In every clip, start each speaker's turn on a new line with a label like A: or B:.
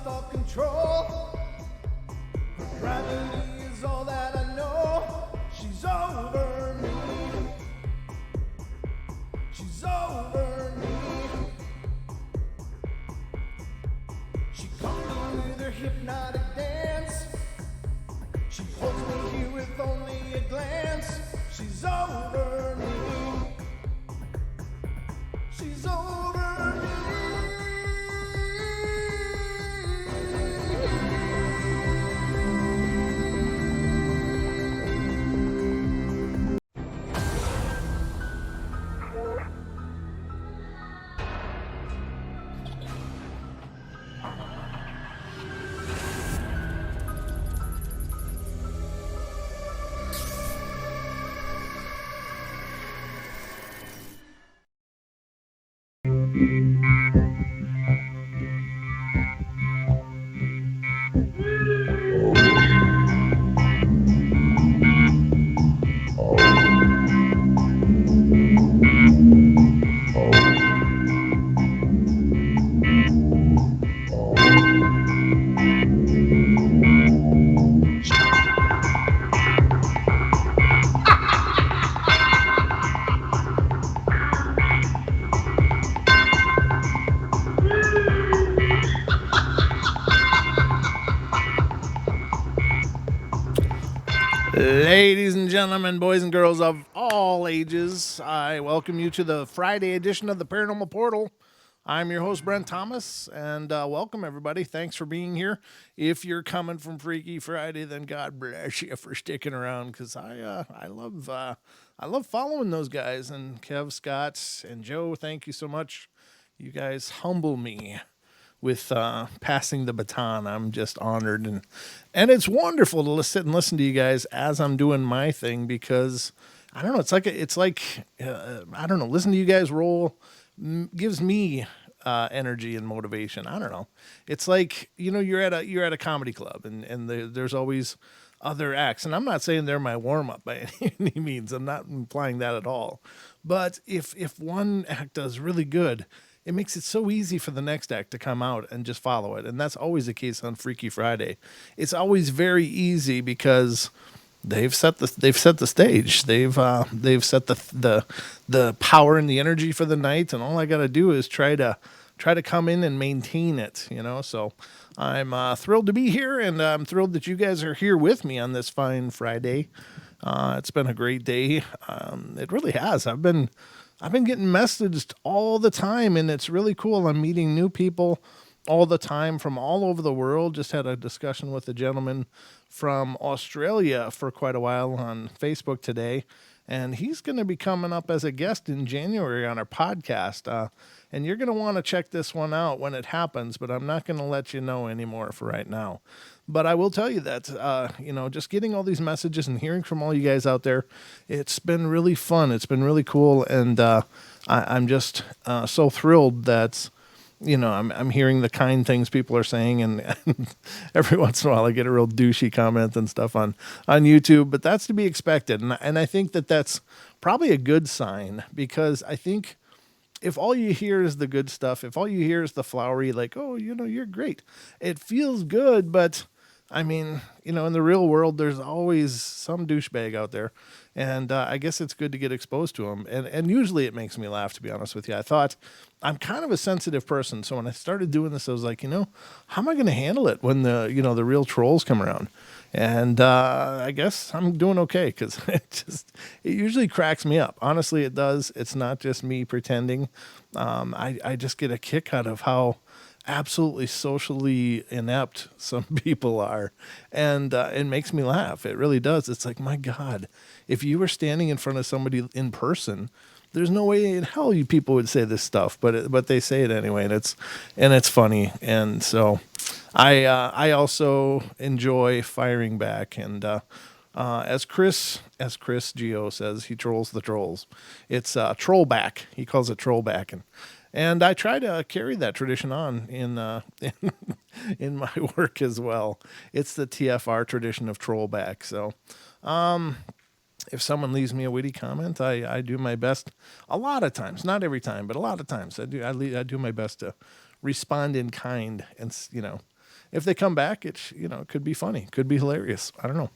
A: lost all control. Gravity is all that I know. She's over me. She's over me. She comes in with her hypnotic dance. She holds me here with only a glance. She's over me. She's over me. Ladies and gentlemen, boys and girls of all ages, I welcome you to the Friday edition of the Paranormal Portal. I'm your host, Brent Thomas, and welcome everybody. Thanks for being here. If you're coming from Freaky Friday, then God bless you for sticking around, because I love following those guys. And Kev, Scott, and Joe, thank you so much. You guys humble me with passing the baton. I'm just honored, and it's wonderful to sit and listen to you guys as I'm doing my thing, because I don't know, it's like I don't know, listen to you guys roll gives me energy and motivation. I don't know, it's like, you know, you're at a comedy club, and there's always other acts, and I'm not saying they're my warm-up by any means. I'm not implying that at all, but if one act does really good, it makes it so easy for the next act to come out and just follow it. And that's always the case on Freaky Friday. It's always very easy because they've set the stage. They've set the power and the energy for the night, and all I got to do is try to come in and maintain it, you know. So I'm thrilled to be here, and I'm thrilled that you guys are here with me on this fine Friday. It's been a great day. It really has. I've been getting messaged all the time, and it's really cool. I'm meeting new people all the time from all over the world. Just had a discussion with a gentleman from Australia for quite a while on Facebook today, and he's going to be coming up as a guest in January on our podcast. And you're going to want to check this one out when it happens, but I'm not going to let you know anymore for right now. But I will tell you that, just getting all these messages and hearing from all you guys out there, it's been really fun. It's been really cool. And I'm just so thrilled that, you know, I'm hearing the kind things people are saying. And every once in a while I get a real douchey comment and stuff on YouTube. But that's to be expected. And I think that that's probably a good sign, because I think if all you hear is the good stuff, if all you hear is the flowery, like, oh, you know, you're great, it feels good. But I mean, you know, in the real world, there's always some douchebag out there. And I guess it's good to get exposed to them. And usually it makes me laugh, to be honest with you. I thought, I'm kind of a sensitive person. So when I started doing this, I was like, you know, how am I going to handle it when the real trolls come around? And I guess I'm doing okay, because it usually cracks me up. Honestly, it does. It's not just me pretending. I just get a kick out of how absolutely socially inept some people are, and it makes me laugh. It really does. It's like, my God, if you were standing in front of somebody in person, there's no way in hell you people would say this stuff, but they say it anyway, and it's funny. And so I also enjoy firing back, and as Chris Geo says, he trolls the trolls. It's troll back. He calls it troll back, and I try to carry that tradition on in my work as well. It's the TFR tradition of troll back. So if someone leaves me a witty comment, I do my best. A lot of times, not every time, but a lot of times, I do my best to respond in kind, and if they come back, it could be funny, could be hilarious. I don't know.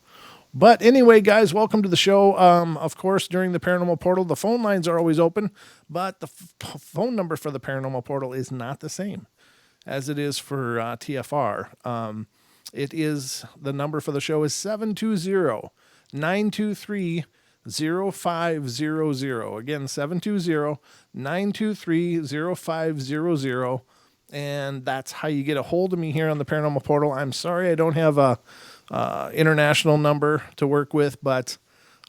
A: But anyway, guys, welcome to the show. Of course, during the Paranormal Portal, the phone lines are always open, but the phone number for the Paranormal Portal is not the same as it is for TFR. The number for the show is 720-923-0500. Again, 720-923-0500. And that's how you get a hold of me here on the Paranormal Portal. I'm sorry I don't have a international number to work with, but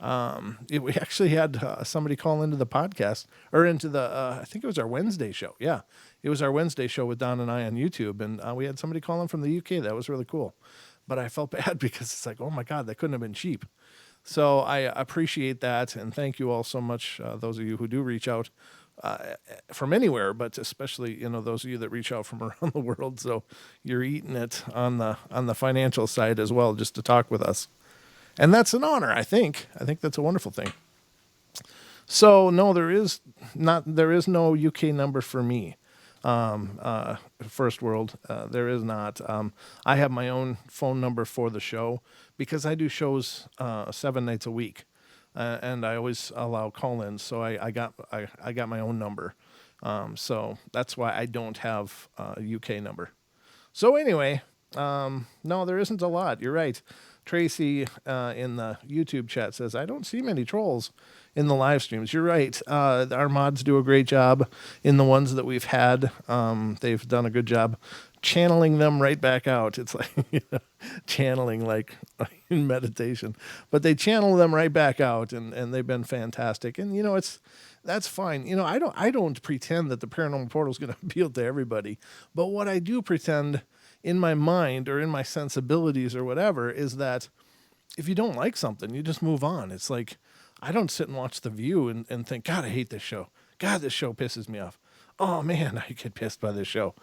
A: we actually had somebody call into the podcast, or into the I think it was our Wednesday show. Yeah, it was our Wednesday show with Don and I on YouTube, and we had somebody call in from the UK. That was really cool. But I felt bad because it's like, oh my God, that couldn't have been cheap. So I appreciate that, and thank you all so much, those of you who do reach out from anywhere, but especially those of you that reach out from around the world. So you're eating it on the financial side as well, just to talk with us, and that's an honor. I think that's a wonderful thing. So no, there is no UK number for me. First world, there is not. I have my own phone number for the show because I do shows 7 nights a week. And I always allow call-ins, so I got my own number. So that's why I don't have a UK number. So anyway, no, there isn't a lot. You're right. Tracy in the YouTube chat says, I don't see many trolls in the live streams. You're right. Our mods do a great job in the ones that we've had. They've done a good job channeling them right back out. It's like channeling like in meditation, but they channel them right back out, and they've been fantastic. And that's fine. I don't pretend that the Paranormal Portal is going to appeal to everybody, but what I do pretend in my mind or in my sensibilities or whatever is that if you don't like something, you just move on. It's like, I don't sit and watch The View and think, God, I hate this show. God, this show pisses me off. Oh man, I get pissed by this show.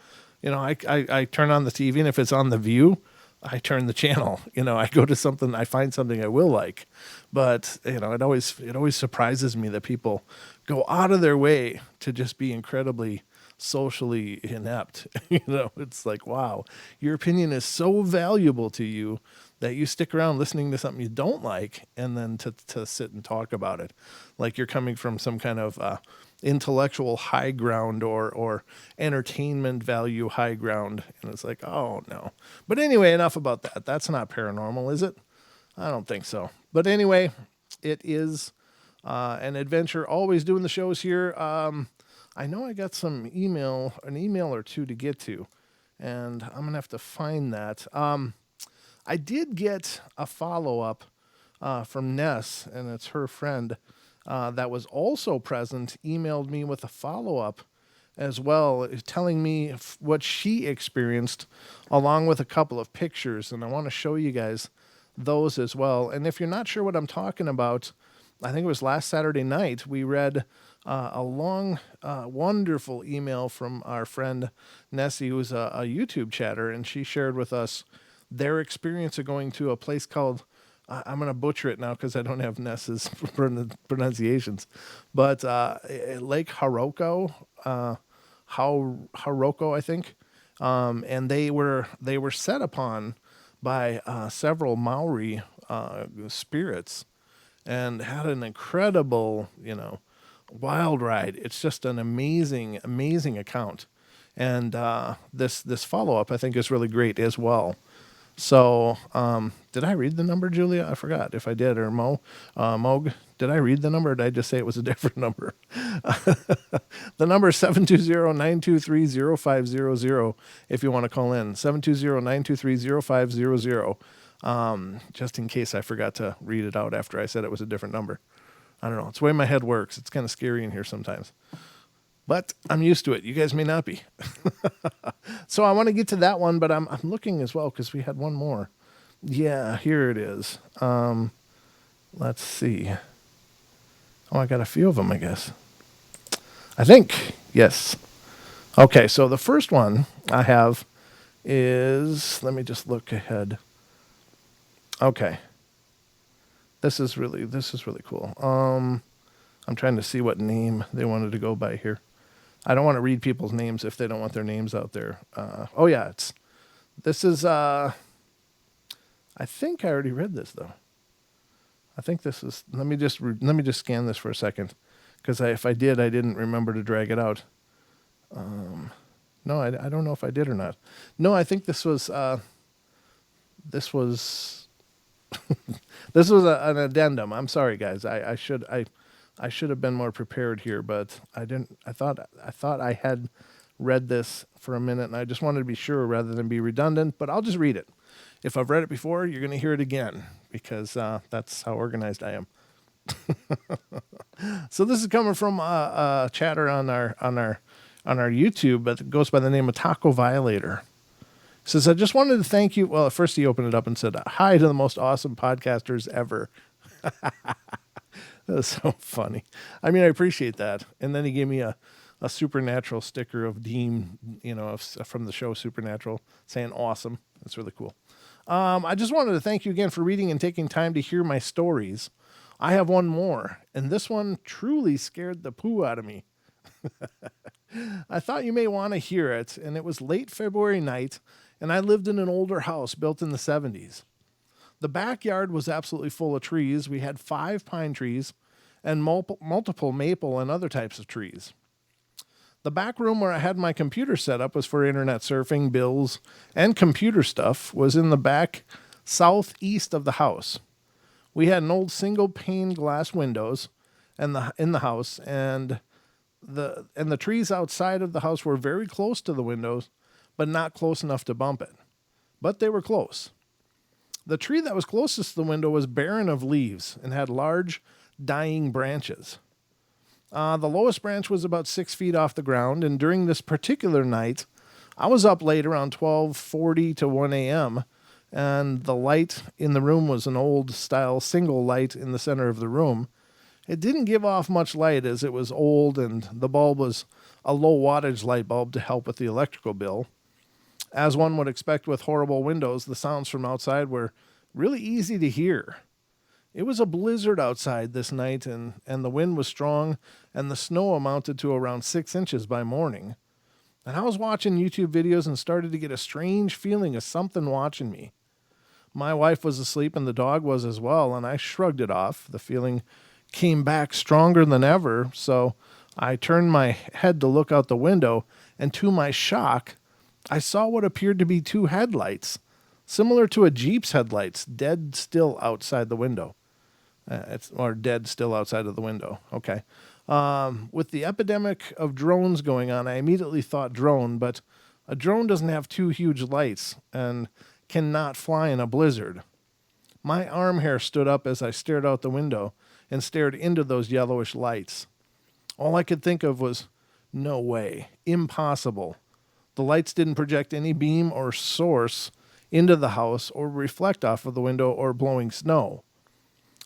A: I turn on the TV, and if it's on The View, I turn the channel. I go to something, I find something I will like. But it always surprises me that people go out of their way to just be incredibly socially inept. It's like, wow, your opinion is so valuable to you that you stick around listening to something you don't like, and then to sit and talk about it like you're coming from some kind of intellectual high ground or entertainment value high ground. And it's like, oh no. But anyway, enough about that. That's not paranormal, is it? I don't think so. But anyway, it is an adventure always doing the shows here. I know I got an email or two to get to, and I'm going to have to find that. I did get a follow-up from Ness, and it's her friend that was also present, emailed me with a follow-up as well, telling me what she experienced, along with a couple of pictures, and I want to show you guys those as well. And if you're not sure what I'm talking about, I think it was last Saturday night, we read a long, wonderful email from our friend Nessie, who's a YouTube chatter, and she shared with us their experience of going to a place called, I'm going to butcher it now because I don't have Ness's pronunciations, but Lake Haroko, Haroko, I think, and they were set upon by several Maori spirits, and had an incredible, wild ride. It's just an amazing, amazing account, and this follow up I think is really great as well. So, did I read the number, Julia? I forgot if I did, or Moog. Did I read the number, or did I just say it was a different number? The number is 720-923-0500 if you want to call in. 720-923-0500. Just in case I forgot to read it out after I said it was a different number. I don't know. It's the way my head works. It's kind of scary in here sometimes. But I'm used to it. You guys may not be. So I want to get to that one, but I'm looking as well because we had one more. Yeah, here it is. Let's see. Oh, I got a few of them, I guess. I think, yes. Okay, so the first one I have is, let me just look ahead. Okay. This is really cool. I'm trying to see what name they wanted to go by here. I don't want to read people's names if they don't want their names out there. Oh yeah, This is, I think I already read this though. I think this is, let me just scan this for a second. Because if I did, I didn't remember to drag it out. No, I don't know if I did or not. No, I think this was this was this was an addendum. I'm sorry, guys. I should have been more prepared here, but I didn't. I thought I had read this for a minute, and I just wanted to be sure rather than be redundant. But I'll just read it. If I've read it before, you're going to hear it again because that's how organized I am. So this is coming from a chatter on our YouTube, but it goes by the name of Taco Violator. He says, I just wanted to thank you. Well, at first he opened it up and said, hi to the most awesome podcasters ever. That was so funny. I mean, I appreciate that. And then he gave me a Supernatural sticker of Dean, from the show Supernatural, saying awesome. That's really cool. I just wanted to thank you again for reading and taking time to hear my stories. I have one more, and this one truly scared the poo out of me. I thought you may want to hear it, and it was late February night, and I lived in an older house built in the 70s. The backyard was absolutely full of trees. We had 5 pine trees and multiple maple and other types of trees. The back room where I had my computer set up was for internet surfing, bills, and computer stuff was in the back southeast of the house. We had an old single pane glass windows in the house, and the trees outside of the house were very close to the windows, but not close enough to bump it. But they were close. The tree that was closest to the window was barren of leaves and had large, dying branches. The lowest branch was about 6 feet off the ground, and during this particular night, I was up late around 12:40 to 1 a.m., and the light in the room was an old-style single light in the center of the room. It didn't give off much light as it was old, and the bulb was a low-wattage light bulb to help with the electrical bill. As one would expect with horrible windows, the sounds from outside were really easy to hear. It was a blizzard outside this night, and the wind was strong, and the snow amounted to around 6 inches by morning. And I was watching YouTube videos and started to get a strange feeling of something watching me. My wife was asleep and the dog was as well, and I shrugged it off. The feeling came back stronger than ever, so I turned my head to look out the window, and to my shock, I saw what appeared to be 2 headlights, similar to a Jeep's headlights, dead still outside the window. Dead still outside of the window. Okay. With the epidemic of drones going on, I immediately thought drone, but a drone doesn't have 2 huge lights and cannot fly in a blizzard. My arm hair stood up as I stared out the window and stared into those yellowish lights. All I could think of was, no way, impossible. The lights didn't project any beam or source into the house or reflect off of the window or blowing snow.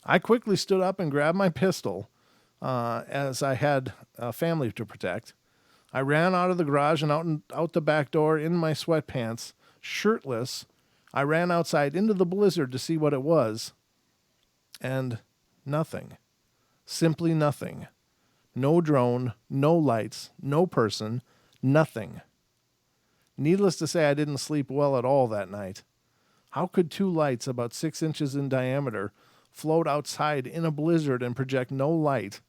A: I quickly stood up and grabbed my pistol, as I had a family to protect. I ran out of the garage and out the back door in my sweatpants, shirtless. I ran outside into the blizzard to see what it was, and nothing. Simply nothing. No drone, no lights, no person, nothing. Needless to say, I didn't sleep well at all that night. How could 2 lights about 6 inches in diameter float outside in a blizzard and project no light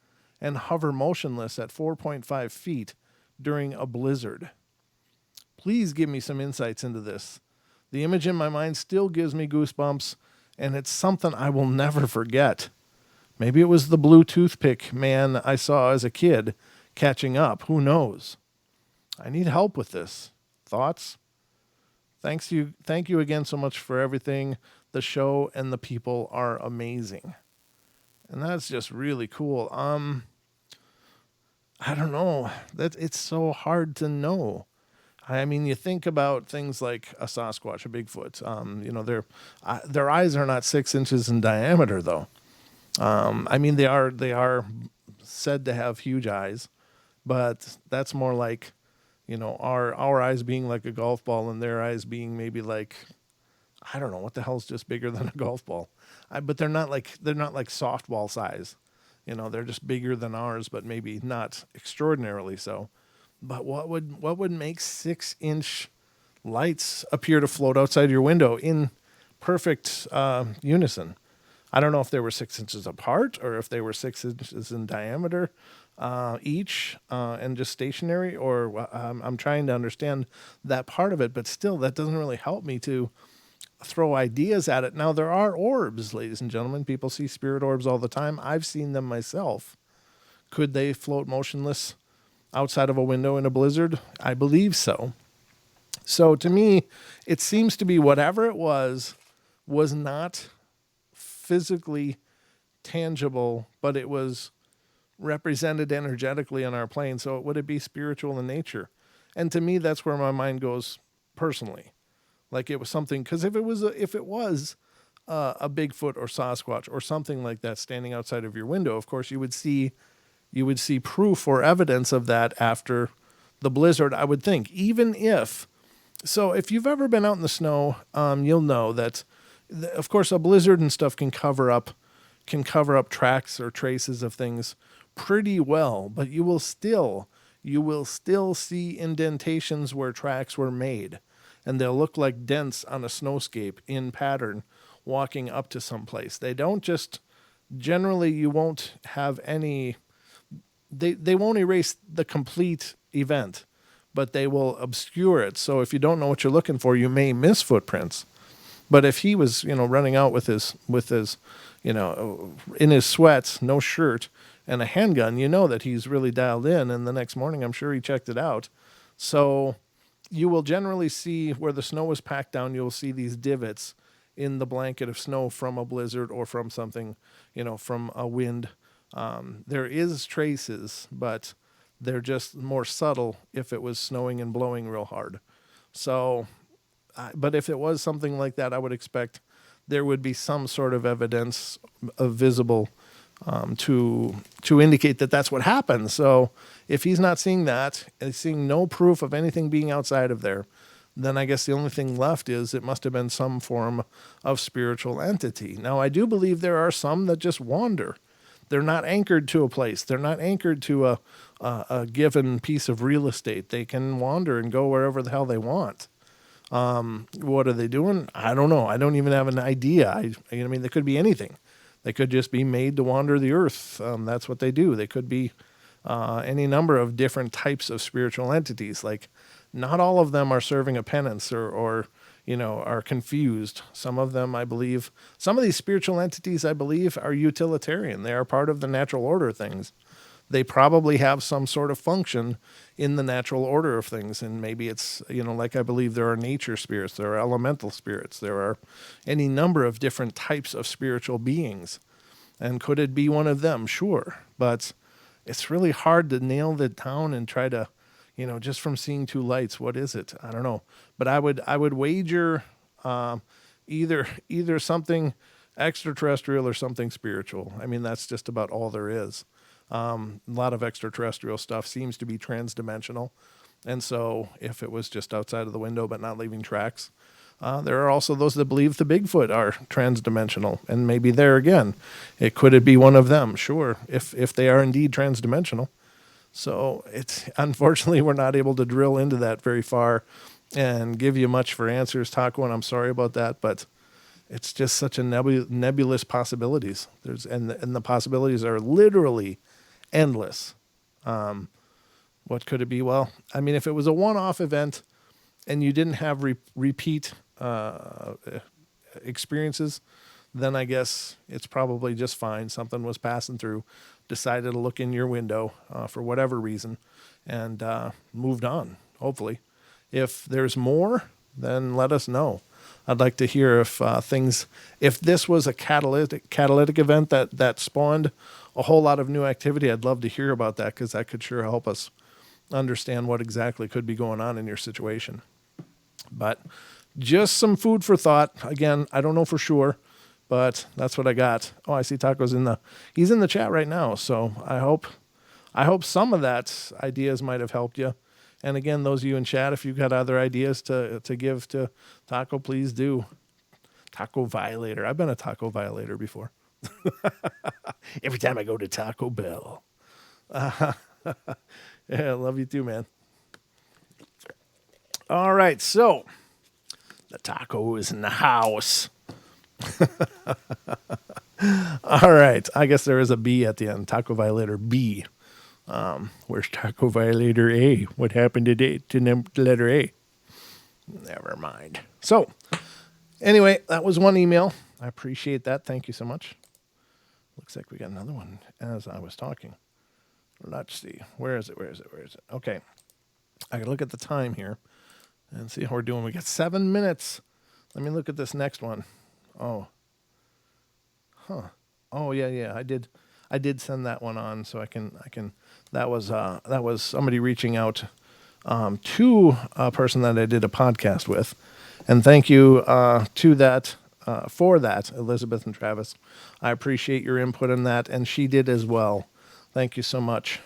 A: and hover motionless at 4.5 feet during a blizzard? Please give me some insights into this. The image in my mind still gives me goosebumps, and it's something I will never forget. Maybe it was the blue toothpick man I saw as a kid catching up. Who knows? I need help with this. Thoughts? Thank you again so much for everything. The show and the people are amazing. And that's just really cool. I don't know. It's so hard to know. I mean, you think about things like a Sasquatch, a Bigfoot. Their eyes are not 6 inches in diameter, though. I mean, they are said to have huge eyes, but that's more like, our eyes being like a golf ball and their eyes being maybe like, I don't know, what the hell's just bigger than a golf ball. But they're not like softball size. They're just bigger than ours, but maybe not extraordinarily so. But what would make 6 inch lights appear to float outside your window in perfect unison. I don't know if they were 6 inches apart or if they were 6 inches in diameter each and just stationary, or I'm trying to understand that part of it, but still, that doesn't really help me to throw ideas at it. Now, there are orbs, ladies and gentlemen. People see spirit orbs all the time. I've seen them myself. Could they float motionless outside of a window in a blizzard? I believe so. So to me, it seems to be whatever it was not physically tangible, but it was represented energetically on our plane. So would it be spiritual in nature? And to me, that's where my mind goes personally. Like it was something, because if it was a Bigfoot or Sasquatch or something like that standing outside of your window, of course you would see proof or evidence of that after the blizzard, I would think. Even if you've ever been out in the snow, you'll know that, of course, a blizzard and stuff can cover up tracks or traces of things pretty well, but you will still see indentations where tracks were made, and they'll look like dents on a snowscape in pattern walking up to some place. They don't just, generally you won't have any, they won't erase the complete event, but they will obscure it. So if you don't know what you're looking for, you may miss footprints. But if he was, running out with his, in his sweats, no shirt, and a handgun, that he's really dialed in. And the next morning, I'm sure he checked it out. So you will generally see where the snow was packed down. You'll see these divots in the blanket of snow from a blizzard or from something, from a wind. There is traces, but they're just more subtle if it was snowing and blowing real hard. So, but if it was something like that, I would expect there would be some sort of evidence of visible to indicate that that's what happened. So if he's not seeing that and seeing no proof of anything being outside of there, then I guess the only thing left is it must have been some form of spiritual entity. Now, I do believe there are some that just wander. They're not anchored to a place. They're not anchored to a given piece of real estate. They can wander and go wherever the hell they want. What are they doing? I don't know. I don't even have an idea. They could be anything. They could just be made to wander the earth. That's what they do. They could be any number of different types of spiritual entities. Like, not all of them are serving a penance or are confused. Some of them, I believe, some of these spiritual entities, I believe, are utilitarian. They are part of the natural order of things. They probably have some sort of function in the natural order of things. And maybe it's, like I believe there are nature spirits, there are elemental spirits, there are any number of different types of spiritual beings. And could it be one of them? Sure. But it's really hard to nail that down and try to, just from seeing two lights, what is it? I don't know. But I would wager either something extraterrestrial or something spiritual. That's just about all there is. A lot of extraterrestrial stuff seems to be transdimensional. And so if it was just outside of the window but not leaving tracks, there are also those that believe the Bigfoot are transdimensional. And maybe there again, could it be one of them? Sure, if they are indeed transdimensional. So unfortunately, we're not able to drill into that very far and give you much for answers, Taco, and I'm sorry about that, but it's just such a nebulous possibilities. And the possibilities are literally endless. What could it be? Well, if it was a one-off event and you didn't have repeat experiences, then I guess it's probably just fine. Something was passing through, decided to look in your window for whatever reason, and moved on, hopefully. If there's more, then let us know. I'd like to hear if this was a catalytic event that spawned a whole lot of new activity. I'd love to hear about that, because that could sure help us understand what exactly could be going on in your situation. But just some food for thought. Again, I don't know for sure, but that's what I got. Oh, I see Taco's he's in the chat right now. So I hope some of that ideas might have helped you. And again, those of you in chat, if you've got other ideas to give to Taco, please do. Taco Violator. I've been a Taco Violator before. Every time I go to Taco Bell. Yeah, I love you too, man. All right, so the taco is in the house. All right, I guess there is a B at the end. Taco Violator B. Where's Taco Violator A? What happened to the letter A? Never mind. So, anyway, that was one email. I appreciate that. Thank you so much. Looks like we got another one as I was talking. Let's see. Where is it? Okay. I can look at the time here and see how we're doing. We got 7 minutes. Let me look at this next one. Oh. Huh. Oh yeah. I did send that one on, so I can that was somebody reaching out to a person that I did a podcast with. And thank you to that for that, Elizabeth and Travis. I appreciate your input on that, and she did as well. Thank you so much.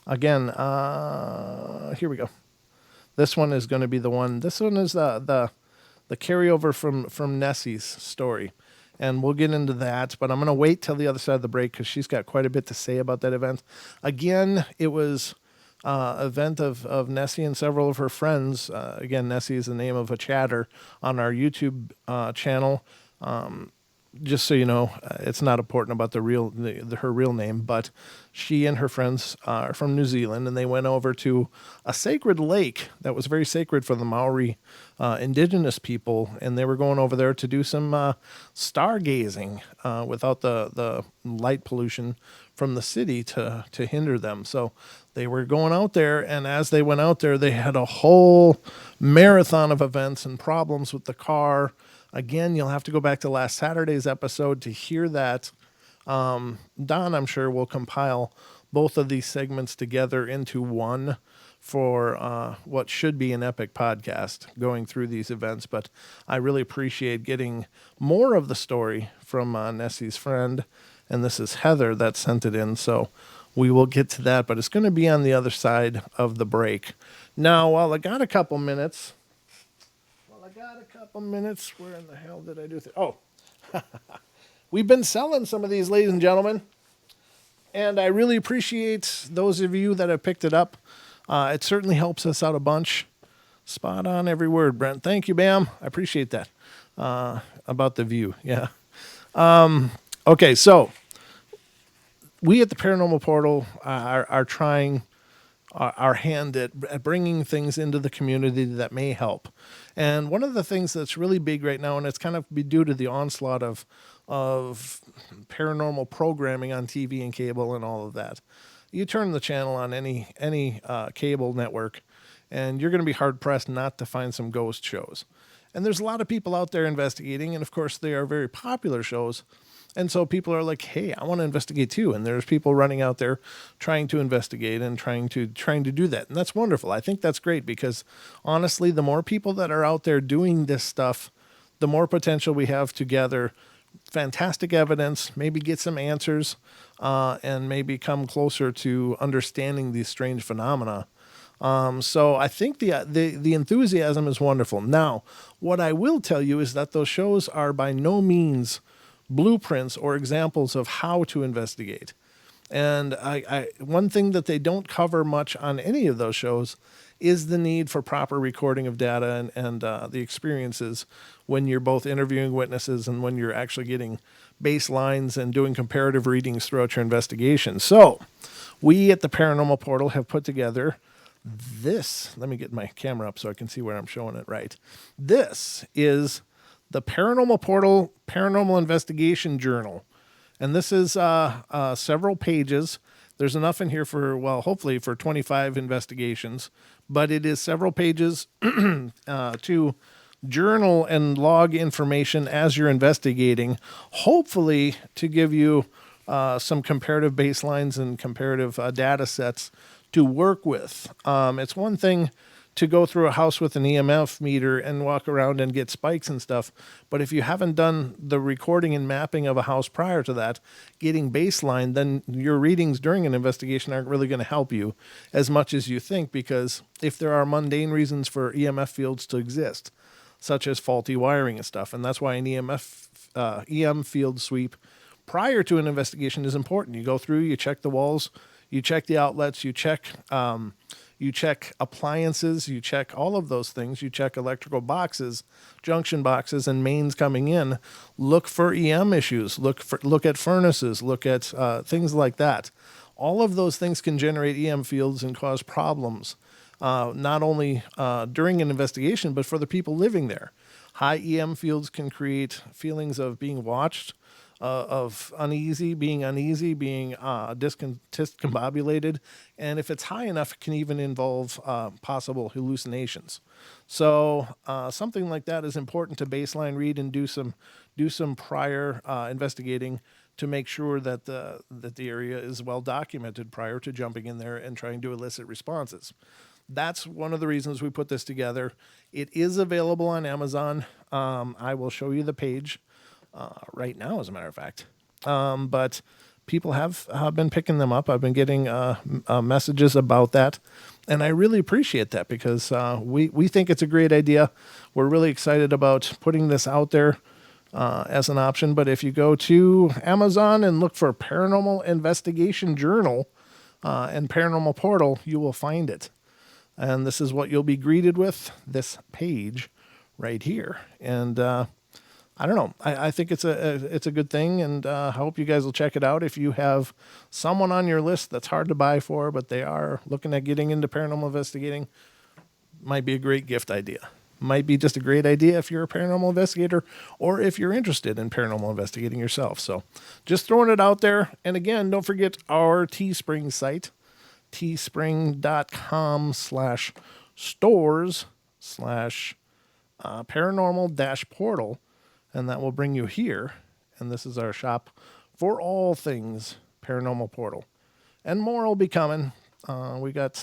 A: Again, here we go. This one is going to be the one. This one is the carryover from Nessie's story. And we'll get into that, but I'm going to wait till the other side of the break because she's got quite a bit to say about that event. Again, it was an event of Nessie and several of her friends. Again, Nessie is the name of a chatter on our YouTube channel. Just so you know, it's not important about her real name, but she and her friends are from New Zealand, and they went over to a sacred lake that was very sacred for the Maori indigenous people, and they were going over there to do some stargazing without the light pollution from the city to hinder them. So they were going out there, and as they went out there, they had a whole marathon of events and problems with the car. Again, you'll have to go back to last Saturday's episode to hear that. Don, I'm sure, will compile both of these segments together into one for what should be an epic podcast going through these events. But I really appreciate getting more of the story from Nessie's friend. And this is Heather that sent it in. So we will get to that. But it's going to be on the other side of the break. Now, while I got a couple minutes... Where in the hell did I do this? Oh, we've been selling some of these, ladies and gentlemen. And I really appreciate those of you that have picked it up. It certainly helps us out a bunch. Spot on every word, Brent. Thank you, Bam. I appreciate that. About the view. Yeah. Okay, so we at the Paranormal Portal are trying our hand at bringing things into the community that may help. And one of the things that's really big right now, and it's kind of due to the onslaught of paranormal programming on TV and cable and all of that. You turn the channel on any cable network, and you're going to be hard-pressed not to find some ghost shows. And there's a lot of people out there investigating, and of course they are very popular shows. And so people are like, hey, I want to investigate too. And there's people running out there trying to investigate and trying to do that. And that's wonderful. I think that's great because honestly, the more people that are out there doing this stuff, the more potential we have to gather fantastic evidence, maybe get some answers, and maybe come closer to understanding these strange phenomena. So I think the enthusiasm is wonderful. Now, what I will tell you is that those shows are by no means blueprints or examples of how to investigate. And I one thing that they don't cover much on any of those shows is the need for proper recording of data and the experiences when you're both interviewing witnesses and when you're actually getting baselines and doing comparative readings throughout your investigation. So we at the Paranormal Portal have put together this. Let me get my camera up so I can see where I'm showing it right. This is the Paranormal Portal Paranormal Investigation Journal. And this is several pages. There's enough in here for, well, hopefully for 25 investigations. But it is several pages to journal and log information as you're investigating, hopefully to give you some comparative baselines and comparative data sets to work with. It's one thing to go through a house with an EMF meter and walk around and get spikes and stuff. But if you haven't done the recording and mapping of a house prior to that, getting baseline, then your readings during an investigation aren't really going to help you as much as you think, because if there are mundane reasons for EMF fields to exist, such as faulty wiring and stuff, and that's why an EM field sweep prior to an investigation is important. You go through, you check the walls, You check the outlets. You check appliances. You check all of those things. You check electrical boxes, junction boxes, and mains coming in. Look for EM issues. Look at furnaces. Look at things like that. All of those things can generate EM fields and cause problems, not only during an investigation, but for the people living there. High EM fields can create feelings of being watched, of being discombobulated, and if it's high enough, it can even involve possible hallucinations. So something like that is important to baseline read and do some prior investigating to make sure that the area is well documented prior to jumping in there and trying to elicit responses. That's one of the reasons we put this together. It is available on Amazon. I will show you the page right now, as a matter of fact. But people have been picking them up. I've been getting messages about that, and I really appreciate that because we think it's a great idea. We're really excited about putting this out there as an option. But if you go to Amazon and look for Paranormal Investigation Journal and Paranormal Portal, you will find it. And this is what you'll be greeted with, this page right here. And I don't know. I think it's a good thing, and I hope you guys will check it out. If you have someone on your list that's hard to buy for, but they are looking at getting into paranormal investigating, might be a great gift idea. Might be just a great idea if you're a paranormal investigator or if you're interested in paranormal investigating yourself. So just throwing it out there. And again, don't forget our Teespring site, teespring.com/stores/paranormal-portal. And that will bring you here. And this is our shop for all things Paranormal Portal. And more will be coming. We got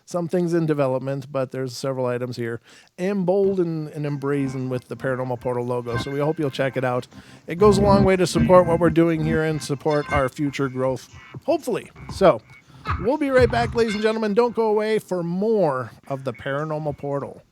A: some things in development, but there's several items here emboldened and emblazoned with the Paranormal Portal logo. So we hope you'll check it out. It goes a long way to support what we're doing here and support our future growth, hopefully. So we'll be right back, ladies and gentlemen. Don't go away for more of the Paranormal Portal.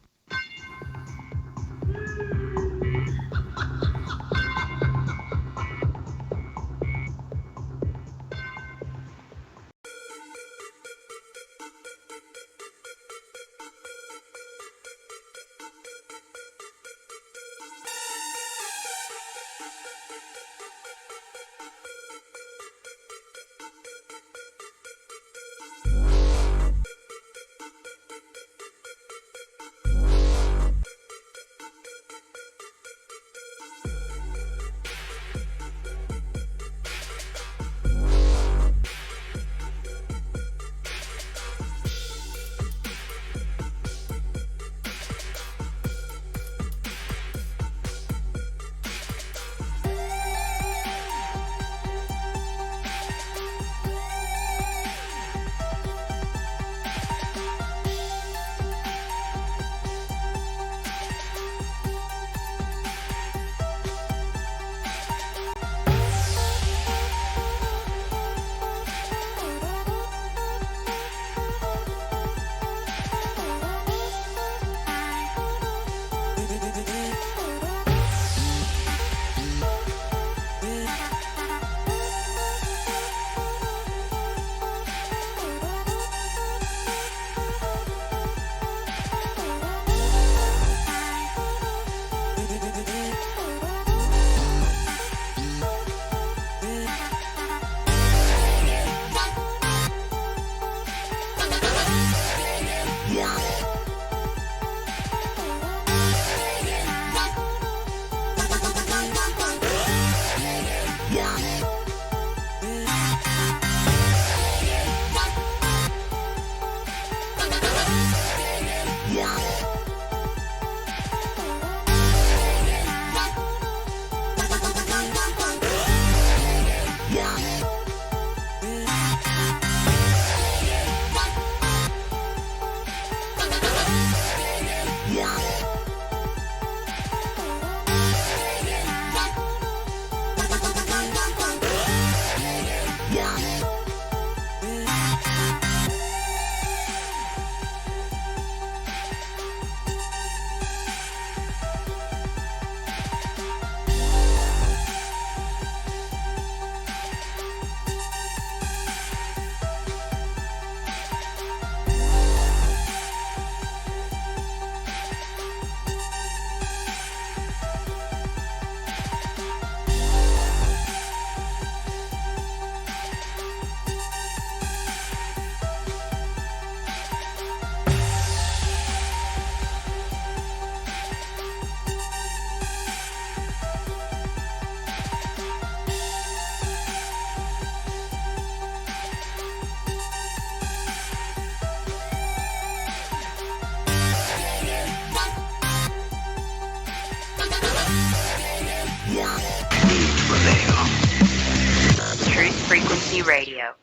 B: Frequency Radio.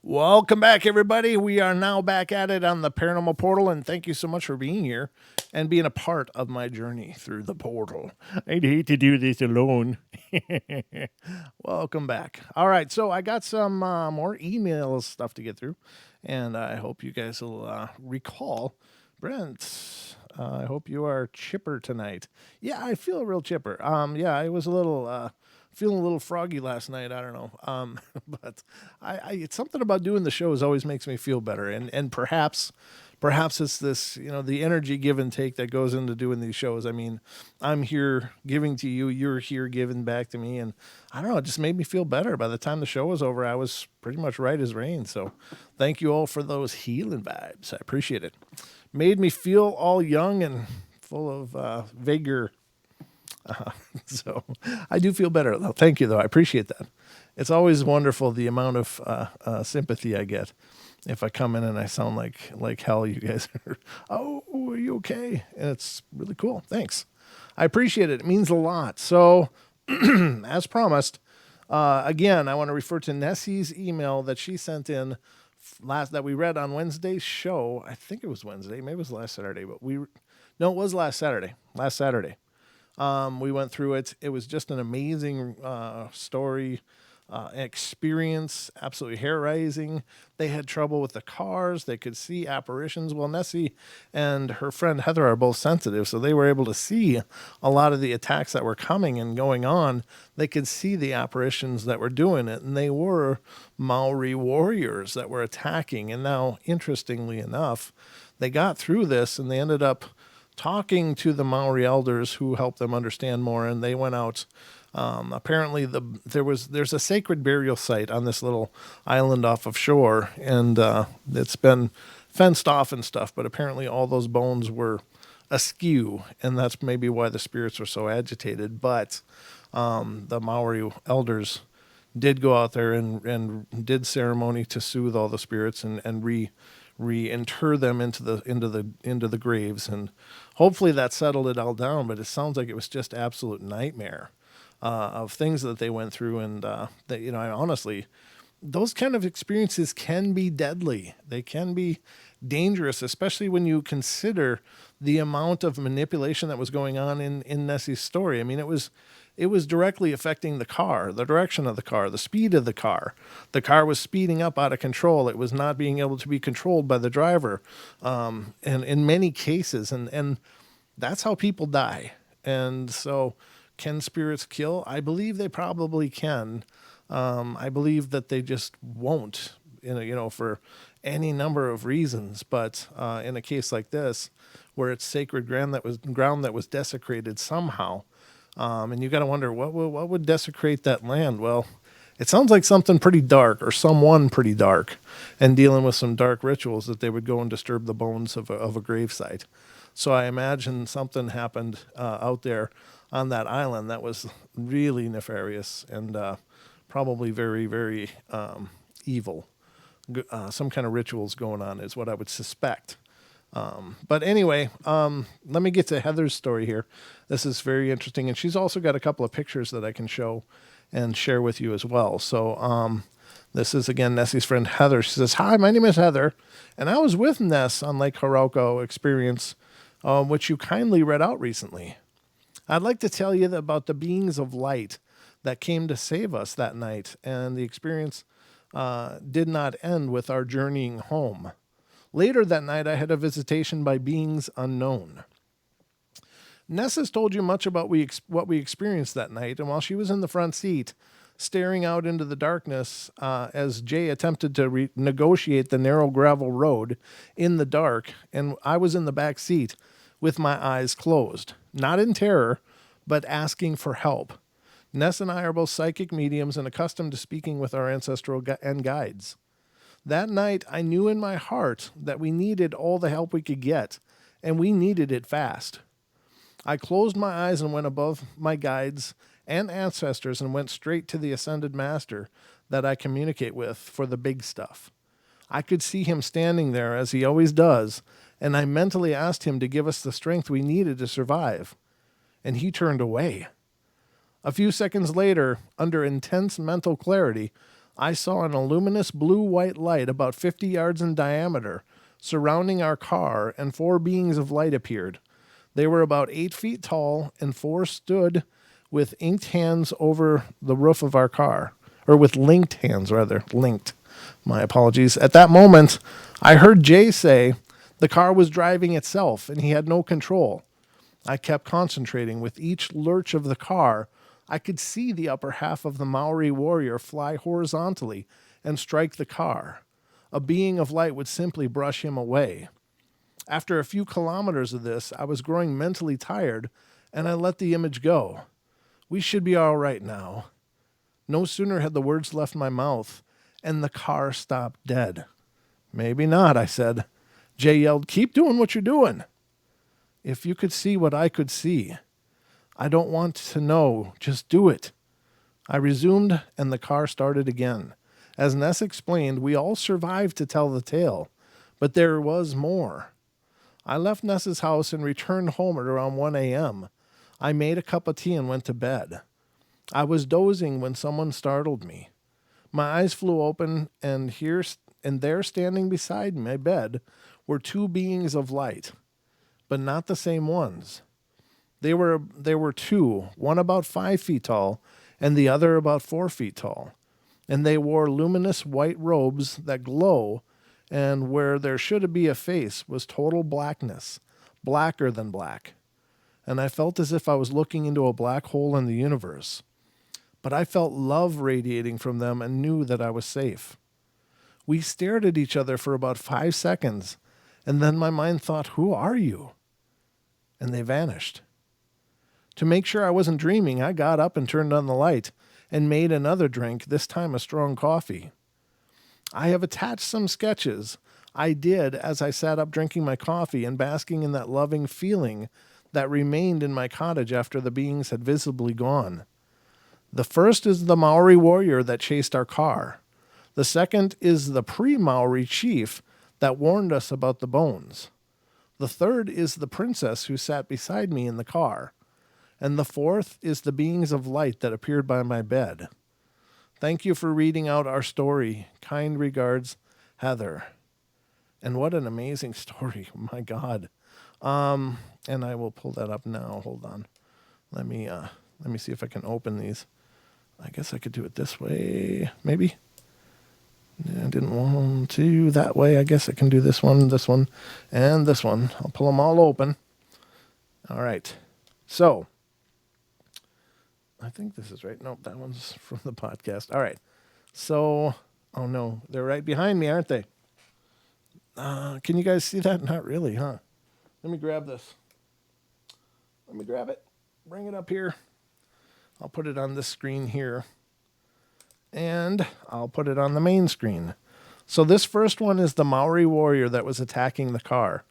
A: Welcome back, everybody. We are now back at it on the Paranormal Portal, and thank you so much for being here and being a part of my journey through the portal. I'd hate to do this alone. Welcome back. All right, so I got some more email stuff to get through, and I hope you guys will recall. Brent, I hope you are chipper tonight. Yeah, I feel real chipper. Yeah, I was a little feeling a little froggy last night. I don't know, but I it's something about doing the shows always makes me feel better, and perhaps it's this, the energy give and take that goes into doing these shows. I mean, I'm here giving to you, you're here giving back to me, and I don't know, it just made me feel better. By the time the show was over, I was pretty much right as rain. So thank you all for those healing vibes. I appreciate it. Made me feel all young and full of vigor. So I do feel better, though. Thank you, though. I appreciate that. It's always wonderful the amount of sympathy I get if I come in and I sound like hell. You guys are, oh, are you okay? And it's really cool. Thanks. I appreciate it. It means a lot. So, as promised, again, I want to refer to Nessie's email that she sent in that we read on Wednesday's show. I think it was Wednesday. Maybe it was last Saturday, but no, it was last Saturday. Last Saturday. We went through it. It was just an amazing story, experience, absolutely hair-raising. They had trouble with the cars. They could see apparitions. Well, Nessie and her friend Heather are both sensitive, so they were able to see a lot of the attacks that were coming and going on. They could see the apparitions that were doing it, and they were Maori warriors that were attacking. And now, interestingly enough, they got through this, and they ended up talking to the Maori elders who helped them understand more, and they went out. Apparently, there's a sacred burial site on this little island off of shore, and it's been fenced off and stuff. But apparently, all those bones were askew, and that's maybe why the spirits were so agitated. But the Maori elders did go out there and did ceremony to soothe all the spirits and reinter them into the graves, and hopefully that settled it all down. But it sounds like it was just absolute nightmare of things that they went through, and that, I honestly, those kind of experiences can be deadly. They can be dangerous, especially when you consider the amount of manipulation that was going on in Nessie's story. I mean, it was directly affecting the car, the direction of the car, the speed of the car. The car was speeding up out of control. It was not being able to be controlled by the driver, and in many cases, and that's how people die. And so, can spirits kill? I believe they probably can. I believe that they just won't, for any number of reasons. But in a case like this, where it's sacred ground that was desecrated somehow. And you got to wonder what would desecrate that land. Well, it sounds like something pretty dark, or someone pretty dark, and dealing with some dark rituals that they would go and disturb the bones of a gravesite. So I imagine something happened out there on that island that was really nefarious and probably very, very evil. Some kind of rituals going on is what I would suspect. But anyway, let me get to Heather's story here. This is very interesting, and she's also got a couple of pictures that I can show and share with you as well. So this is, again, Nessie's friend Heather. She says, "Hi, my name is Heather, and I was with Ness on Lake Hiroko experience, which you kindly read out recently. I'd like to tell you about the beings of light that came to save us that night and the experience did not end with our journeying home. Later that night, I had a visitation by beings unknown. Ness has told you much about what we experienced that night, and while she was in the front seat, staring out into the darkness as Jay attempted to negotiate the narrow gravel road in the dark, and I was in the back seat with my eyes closed, not in terror, but asking for help. Ness and I are both psychic mediums and accustomed to speaking with our ancestral and guides. That night, I knew in my heart that we needed all the help we could get, and we needed it fast. I closed my eyes and went above my guides and ancestors and went straight to the ascended master that I communicate with for the big stuff. I could see him standing there as he always does, and I mentally asked him to give us the strength we needed to survive. And he turned away. A few seconds later, under intense mental clarity, I saw an luminous blue-white light about 50 yards in diameter surrounding our car, and 4 beings of light appeared. They were about 8 feet tall, and 4 stood with inked hands over the roof of our car. Or with linked hands, rather. Linked. My apologies. At that moment, I heard Jay say the car was driving itself, and he had no control. I kept concentrating. With each lurch of the car, I could see the upper half of the Maori warrior fly horizontally and strike the car. A being of light would simply brush him away. After a few kilometers of this, I was growing mentally tired, and I let the image go. We should be all right now. No sooner had the words left my mouth, and the car stopped dead. Maybe not, I said. Jay yelled, "Keep doing what you're doing." If you could see what I could see. I don't want to know. Just do it. I resumed, and the car started again. As Ness explained, we all survived to tell the tale, but there was more. I left Ness's house and returned home at around 1 a.m. I made a cup of tea and went to bed. I was dozing when someone startled me. My eyes flew open, and there standing beside my bed were 2 beings of light, but not the same ones. There were 2, one about 5 feet tall and the other about 4 feet tall, and they wore luminous white robes that glow, and where there should be a face was total blackness, blacker than black. And I felt as if I was looking into a black hole in the universe. But I felt love radiating from them and knew that I was safe. We stared at each other for about 5 seconds, and then my mind thought, "Who are you?" And they vanished. To make sure I wasn't dreaming, I got up and turned on the light and made another drink, this time a strong coffee. I have attached some sketches I did as I sat up drinking my coffee and basking in that loving feeling that remained in my cottage after the beings had visibly gone. The first is the Maori warrior that chased our car. The second is the pre-Maori chief that warned us about the bones. The third is the princess who sat beside me in the car. And the fourth is the beings of light that appeared by my bed. Thank you for reading out our story. Kind regards, Heather. And what an amazing story. My God. And I will pull that up now. Hold on. Let me see if I can open these. I guess I could do it this way, maybe. I didn't want to that way. I guess I can do this one, and this one. I'll pull them all open. All right. So, I think this is right. Nope, that one's from the podcast. All right. So, oh no, they're right behind me, aren't they? Can you guys see that? Not really, huh? Let me grab this. Let me grab it. Bring it up here. I'll put it on this screen here. And I'll put it on the main screen. So this first one is the Maori warrior that was attacking the car.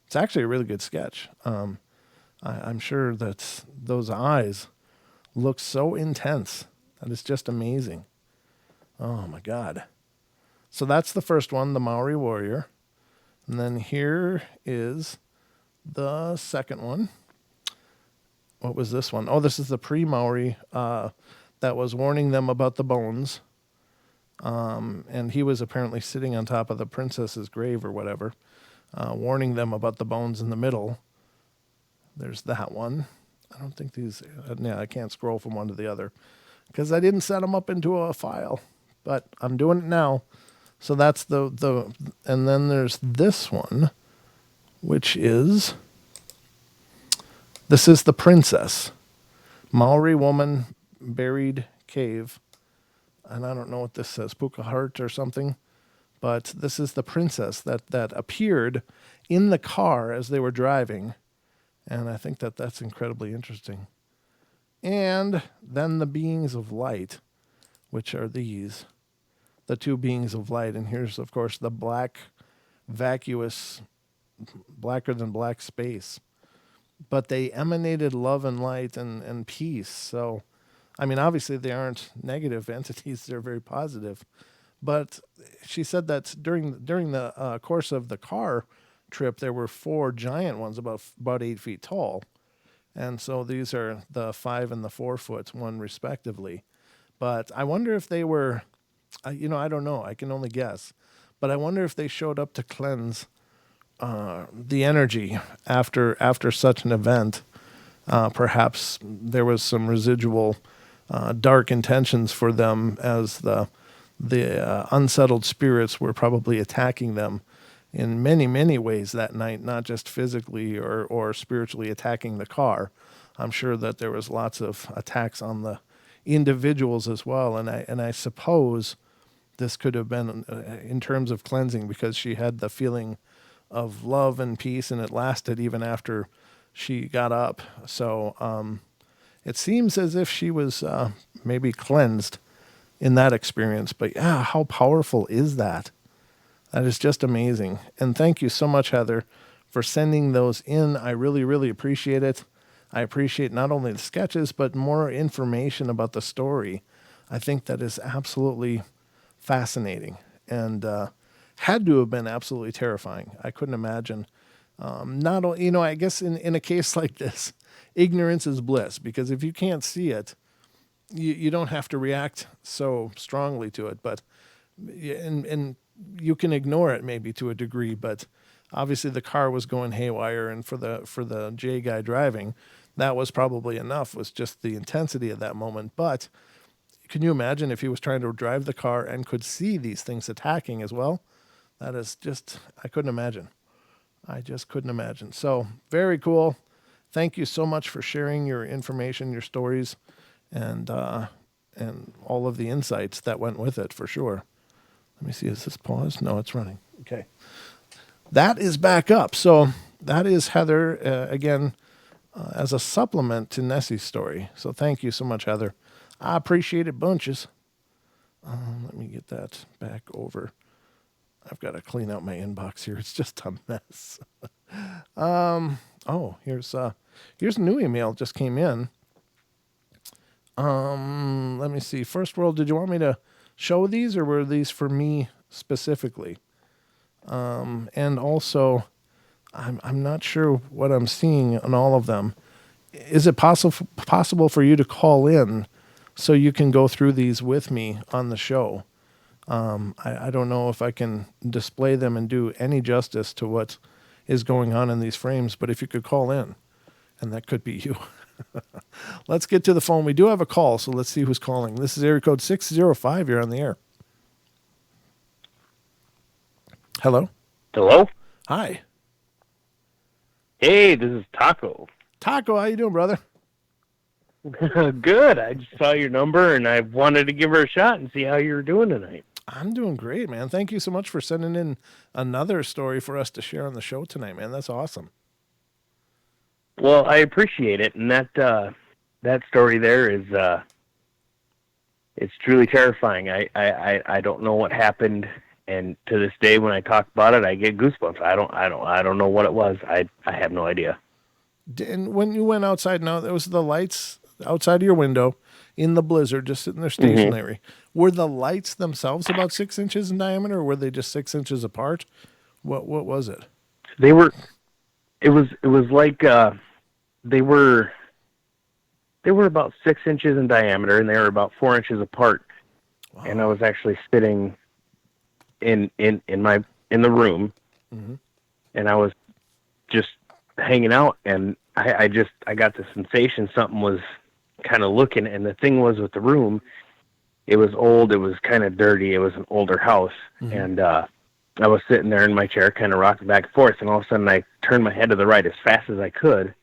A: It's actually a really good sketch. I'm sure that those eyes look so intense that it's just amazing. Oh my God. So that's the first one, the Maori warrior. And then here is the second one. What was this one? Oh, this is the pre-Maori that was warning them about the bones. And he was apparently sitting on top of the princess's grave or whatever, warning them about the bones in the middle. There's that one. I don't think these, I can't scroll from one to the other because I didn't set them up into a file. but I'm doing it now. So that's and then there's this one, which is, this is the princess. Maori woman buried cave. And I don't know what this says, Puka Heart or something. But this is the princess that appeared in the car as they were driving. And I think that's incredibly interesting. And then the beings of light, which are these, the two beings of light. And here's, of course, the black, vacuous, blacker than black space. But they emanated love and light and peace. So, I mean, obviously they aren't negative entities. They're very positive. But she said that during the course of the car trip, there were 4 giant ones about 8 feet tall. And so these are the 5 and the 4 foot one respectively. But I wonder if they were, I don't know. I can only guess. But I wonder if they showed up to cleanse the energy after such an event. Perhaps there was some residual dark intentions for them, as the unsettled spirits were probably attacking them in many, many ways that night, not just physically or spiritually attacking the car. I'm sure that there was lots of attacks on the individuals as well. And I suppose this could have been in terms of cleansing, because she had the feeling of love and peace, and it lasted even after she got up. So it seems as if she was maybe cleansed in that experience. But yeah, how powerful is that? That is just amazing. And thank you so much, Heather, for sending those in. I really, really appreciate it. I appreciate not only the sketches, but more information about the story. I think that is absolutely fascinating, and had to have been absolutely terrifying. I couldn't imagine. I guess in a case like this, ignorance is bliss, because if you can't see it, you don't have to react so strongly to it. But and you can ignore it maybe to a degree, but obviously the car was going haywire, and for the J guy driving, that was probably enough, was just the intensity of that moment. But can you imagine if he was trying to drive the car and could see these things attacking as well? That is just, I couldn't imagine. I just couldn't imagine. So very cool. Thank you so much for sharing your information, your stories, and all of the insights that went with it, for sure. Let me see, is this paused? No, it's running. Okay. That is back up. So that is Heather, again, as a supplement to Nessie's story. So thank you so much, Heather. I appreciate it bunches. Let me get that back over. I've got to clean out my inbox here. It's just a mess. Here's a new email just came in. Let me see. First World, did you want me to show these, or were these for me specifically? And also, I'm not sure what I'm seeing on all of them. Is it possible for you to call in so you can go through these with me on the show? I don't know if I can display them and do any justice to what is going on in these frames, but if you could call in, and that could be you. Let's get to the phone. We do have a call, so let's see who's calling. This is area code 605. You're on the air. Hello?
B: Hello?
A: Hi.
B: Hey, this is Taco.
A: Taco, how you doing, brother?
B: Good. I just saw your number, and I wanted to give her a shot and see how you were doing tonight.
A: I'm doing great, man. Thank you so much for sending in another story for us to share on the show tonight, man. That's awesome.
B: Well, I appreciate it, and that story there is it's truly terrifying. I don't know what happened, and to this day when I talk about it, I get goosebumps. I don't know what it was. I have no idea.
A: And when you went outside, now there was the lights outside of your window in the blizzard, just sitting there stationary. Mm-hmm. Were the lights themselves about 6 inches in diameter, or were they just 6 inches apart? What was it?
B: They were. It was like they were about 6 inches in diameter, and they were about 4 inches apart. Wow. And I was actually sitting in the room, mm-hmm. and I was just hanging out, and I got the sensation something was kind of looking, and the thing was with the room, It was old. It was kind of dirty. It was an older house.
A: Mm-hmm.
B: And I was sitting there in my chair, kind of rocking back and forth, and all of a sudden I turned my head to the right as fast as I could.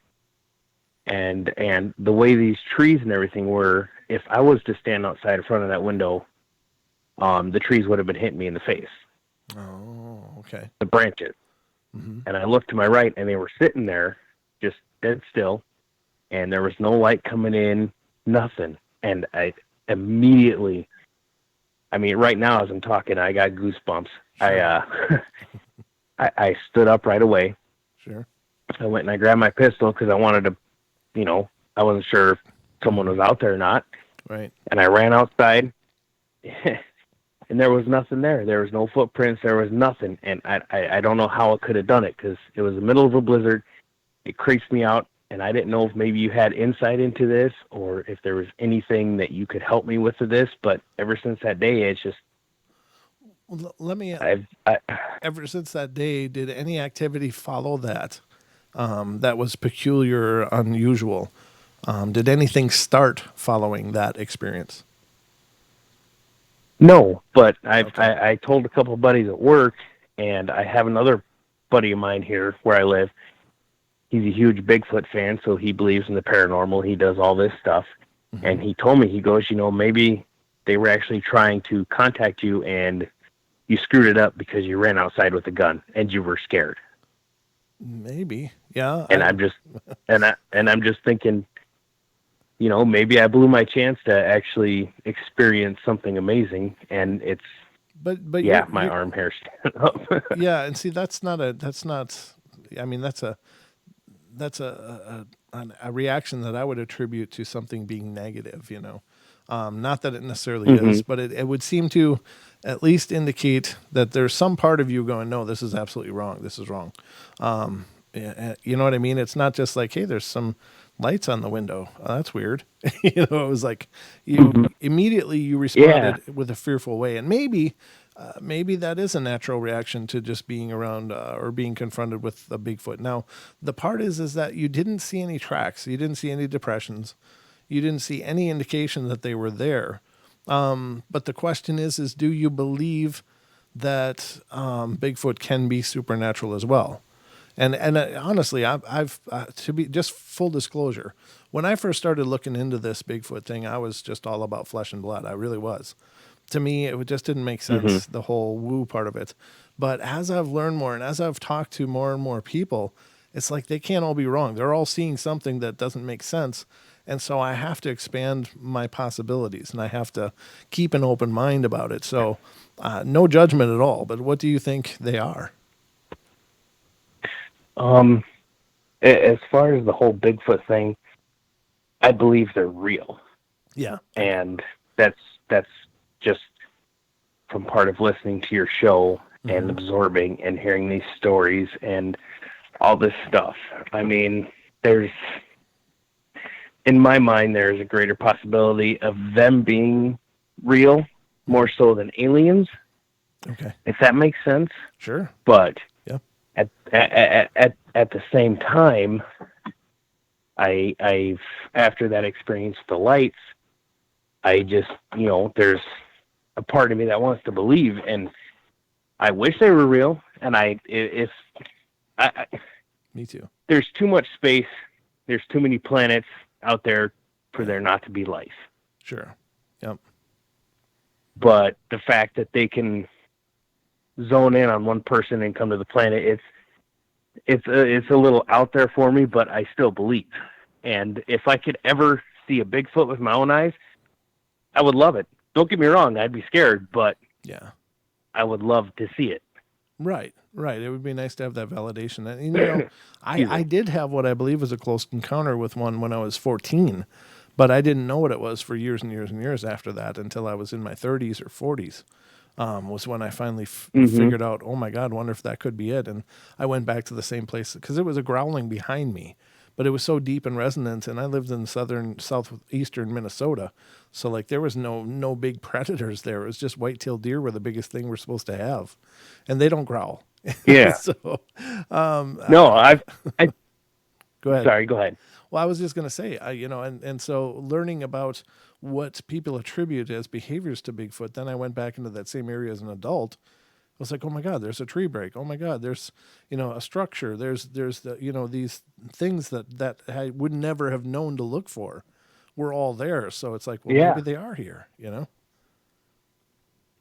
B: And the way these trees and everything were, if I was to stand outside in front of that window, the trees would have been hitting me in the face.
A: Oh, okay.
B: The branches.
A: Mm-hmm.
B: And I looked to my right, and they were sitting there, just dead still, and there was no light coming in, nothing. And I immediately, I mean, right now as I'm talking, I got goosebumps.
A: Sure.
B: I stood up right away.
A: Sure.
B: I went and I grabbed my pistol because I wanted to, I wasn't sure if someone was out there or not.
A: Right.
B: And I ran outside, and there was nothing there. There was no footprints. There was nothing. And I don't know how it could have done it because it was the middle of a blizzard. It creeps me out, and I didn't know if maybe you had insight into this or if there was anything that you could help me with this. But ever since that day, it's just,
A: Well, let me.
B: I
A: Ever since that day, did any activity follow that that was peculiar, or unusual? Did anything start following that experience?
B: no, but
A: Okay.
B: I told a couple of buddies at work, and I have another buddy of mine here where I live. He's a huge Bigfoot fan, so he believes in the paranormal. He does all this stuff.
A: Mm-hmm.
B: And he told me, he goes, maybe they were actually trying to contact you and you screwed it up because you ran outside with a gun and you were scared.
A: Maybe, yeah.
B: And I'm just thinking, maybe I blew my chance to actually experience something amazing, and it's
A: but
B: yeah, my arm hair standing up.
A: yeah, and see, that's not. I mean, that's a reaction that I would attribute to something being negative. Not that it necessarily is, but it would seem to at least indicate that there's some part of you going, no, this is absolutely wrong. This is wrong. You know what I mean? It's not just like, hey, there's some lights on the window. Oh, that's weird. It was like immediately you responded with a fearful way, and maybe that is a natural reaction to just being around or being confronted with a Bigfoot. Now, the part is that you didn't see any tracks, you didn't see any depressions, you didn't see any indication that they were there. But the question is do you believe that Bigfoot can be supernatural as well? And honestly, I've to be just full disclosure, when I first started looking into this Bigfoot thing, I was just all about flesh and blood. I really was. To me, it just didn't make sense, the whole woo part of it. But as I've learned more and as I've talked to more and more people, it's like they can't all be wrong. They're all seeing something that doesn't make sense. And so I have to expand my possibilities and I have to keep an open mind about it. So no judgment at all. But what do you think they are?
B: As far as the whole Bigfoot thing, I believe they're real.
A: Yeah.
B: And that's just from part of listening to your show and absorbing and hearing these stories and all this stuff. I mean, in my mind, there's a greater possibility of them being real, more so than aliens.
A: Okay.
B: If that makes sense.
A: Sure.
B: But
A: yeah,
B: at the same time, I've after that experience with the lights, I just, there's a part of me that wants to believe, and I wish they were real. And
A: me too.
B: There's too much space. There's too many planets out there for there not to be life.
A: Sure. Yep.
B: But the fact that they can zone in on one person and come to the planet, it's a little out there for me, but I still believe. And if I could ever see a Bigfoot with my own eyes, I would love it. Don't get me wrong, I'd be scared, but
A: yeah,
B: I would love to see it.
A: Right. It would be nice to have that validation. And, I did have what I believe was a close encounter with one when I was 14, but I didn't know what it was for years and years and years after that until I was in my 30s or 40s. Was when I finally figured out, oh my God, wonder if that could be it. And I went back to the same place because it was a growling behind me, but it was so deep and resonant. And I lived in southeastern Minnesota. So like there was no big predators there. It was just white-tailed deer were the biggest thing we're supposed to have. And they don't growl.
B: Yeah.
A: So,
B: no, I
A: go ahead.
B: Sorry, go ahead.
A: Well, I was just going to say, and so learning about what people attribute as behaviors to Bigfoot, then I went back into that same area as an adult. I was like, oh my God, there's a tree break. Oh my God, there's, a structure. There's the, these things that I would never have known to look for. We're all there. So it's like, well, maybe
B: Yeah.
A: they are here.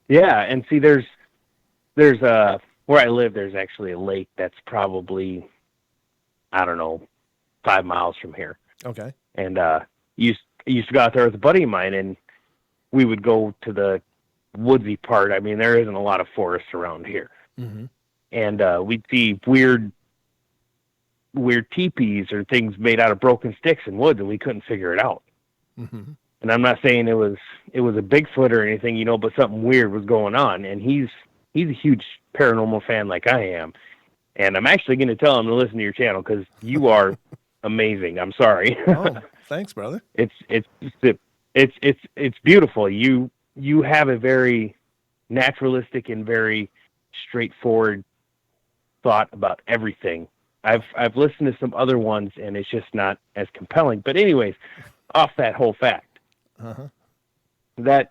B: Yeah. And see, there's where I live, there's actually a lake that's probably, I don't know, 5 miles from here.
A: Okay.
B: And used to go out there with a buddy of mine, and we would go to the woodsy part. I mean, there isn't a lot of forest around here.
A: Mm-hmm.
B: And we'd see weird teepees or things made out of broken sticks and woods, and we couldn't figure it out.
A: Mm-hmm.
B: And I'm not saying it was a Bigfoot or anything, but something weird was going on. And he's a huge paranormal fan like I am. And I'm actually going to tell him to listen to your channel because you are amazing. I'm sorry.
A: Oh, thanks, brother.
B: It's beautiful. You have a very naturalistic and very straightforward thought about everything. I've listened to some other ones and it's just not as compelling. But anyways, off that whole fact.
A: Uh-huh.
B: No,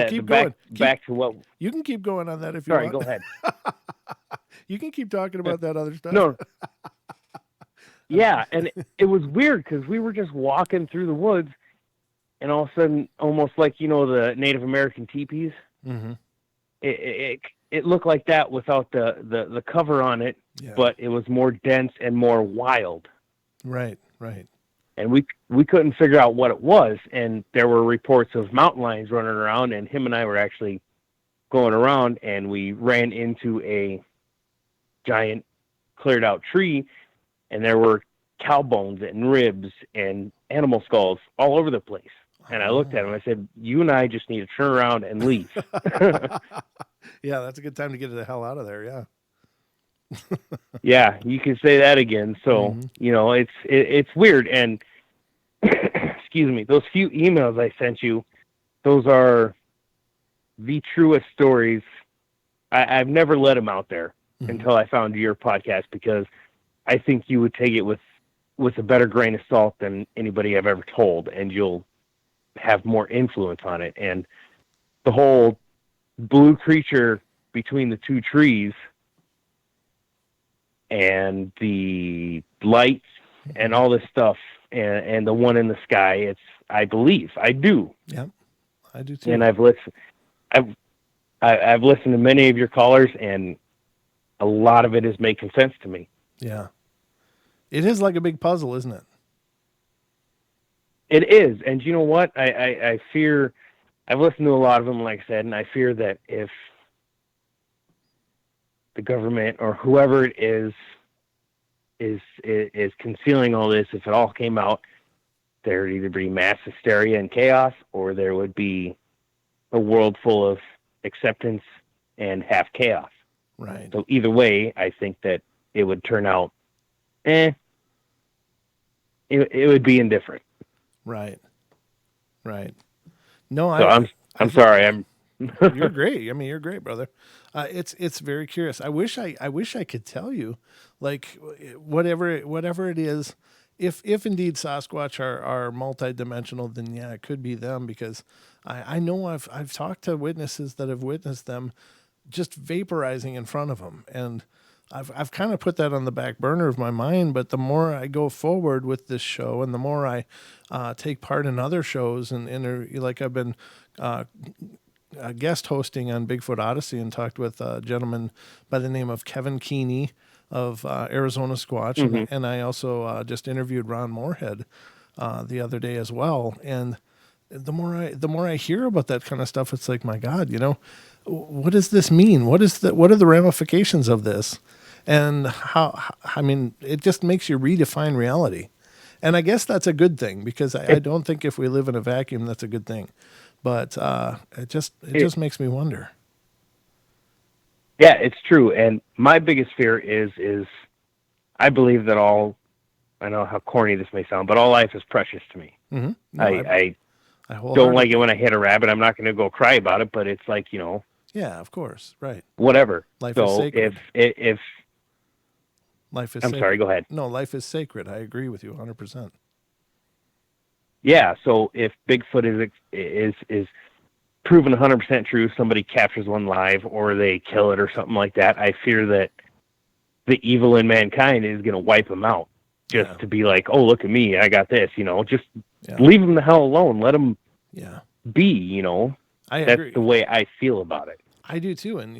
A: keep going.
B: Back to what
A: You can keep going on that if you
B: Sorry,
A: want.
B: go ahead.
A: You can keep talking about that other stuff.
B: No. Yeah, and it was weird because we were just walking through the woods, and all of a sudden, almost like the Native American teepees,
A: mm-hmm.
B: it looked like that without the cover on it,
A: Yeah.
B: but it was more dense and more wild.
A: Right.
B: And we couldn't figure out what it was, and there were reports of mountain lions running around, and him and I were actually going around, and we ran into a giant cleared out tree, and there were cow bones and ribs and animal skulls all over the place. And I looked at him, I said, you and I just need to turn around and leave.
A: Yeah, that's a good time to get the hell out of there, yeah.
B: Yeah, you can say that again. So, it's weird. And excuse me, those few emails I sent you, those are the truest stories. I've never let them out there until I found your podcast, because I think you would take it with a better grain of salt than anybody I've ever told, and you'll have more influence on it. And the whole blue creature between the two trees and the lights and all this stuff and the one in the sky, I believe I do.
A: Yeah, I do too.
B: And I've listened to many of your callers, and a lot of it is making sense to me.
A: Yeah. It is like a big puzzle, isn't it?
B: It is. And you know what? I fear, I've listened to a lot of them, like I said, and I fear that if the government or whoever it is concealing all this, if it all came out, there would either be mass hysteria and chaos, or there would be a world full of acceptance and half chaos.
A: Right.
B: So either way, I think that it would turn out, it would be indifferent.
A: Right. No,
B: so I'm sorry.
A: You're great. I mean, you're great, brother. It's very curious. I wish I could tell you, like, whatever it is. If indeed Sasquatch are multidimensional, then yeah, it could be them, because I know I've talked to witnesses that have witnessed them just vaporizing in front of them, and I've kind of put that on the back burner of my mind. But the more I go forward with this show, and the more I take part in other shows, and like I've been guest hosting on Bigfoot Odyssey, and talked with a gentleman by the name of Kevin Keeney of Arizona Squatch,
B: Mm-hmm.
A: and I also just interviewed Ron Moorhead the other day as well. And the more I hear about that kind of stuff, it's like, my God, what does this mean? What are the ramifications of this? And it just makes you redefine reality. And I guess that's a good thing, because I don't think if we live in a vacuum, that's a good thing. But it just makes me wonder.
B: Yeah, it's true. And my biggest fear is I believe that I know how corny this may sound, but all life is precious to me.
A: Mm-hmm. No,
B: I don't like it when I hit a rabbit. I'm not going to go cry about it, but it's like,
A: yeah, of course. Right.
B: Whatever.
A: Life is sacred.
B: If
A: life is
B: I'm
A: sacred.
B: sorry, go ahead.
A: No, life is sacred. I agree with you 100%.
B: yeah, so if Bigfoot is proven 100% true, somebody captures one live or they kill it or something like that, I fear that the evil in mankind is going to wipe them out just to be like, oh, look at me, I got this, just leave them the hell alone. Let them be,
A: I
B: that's
A: agree.
B: the way I feel about it.
A: I do too, and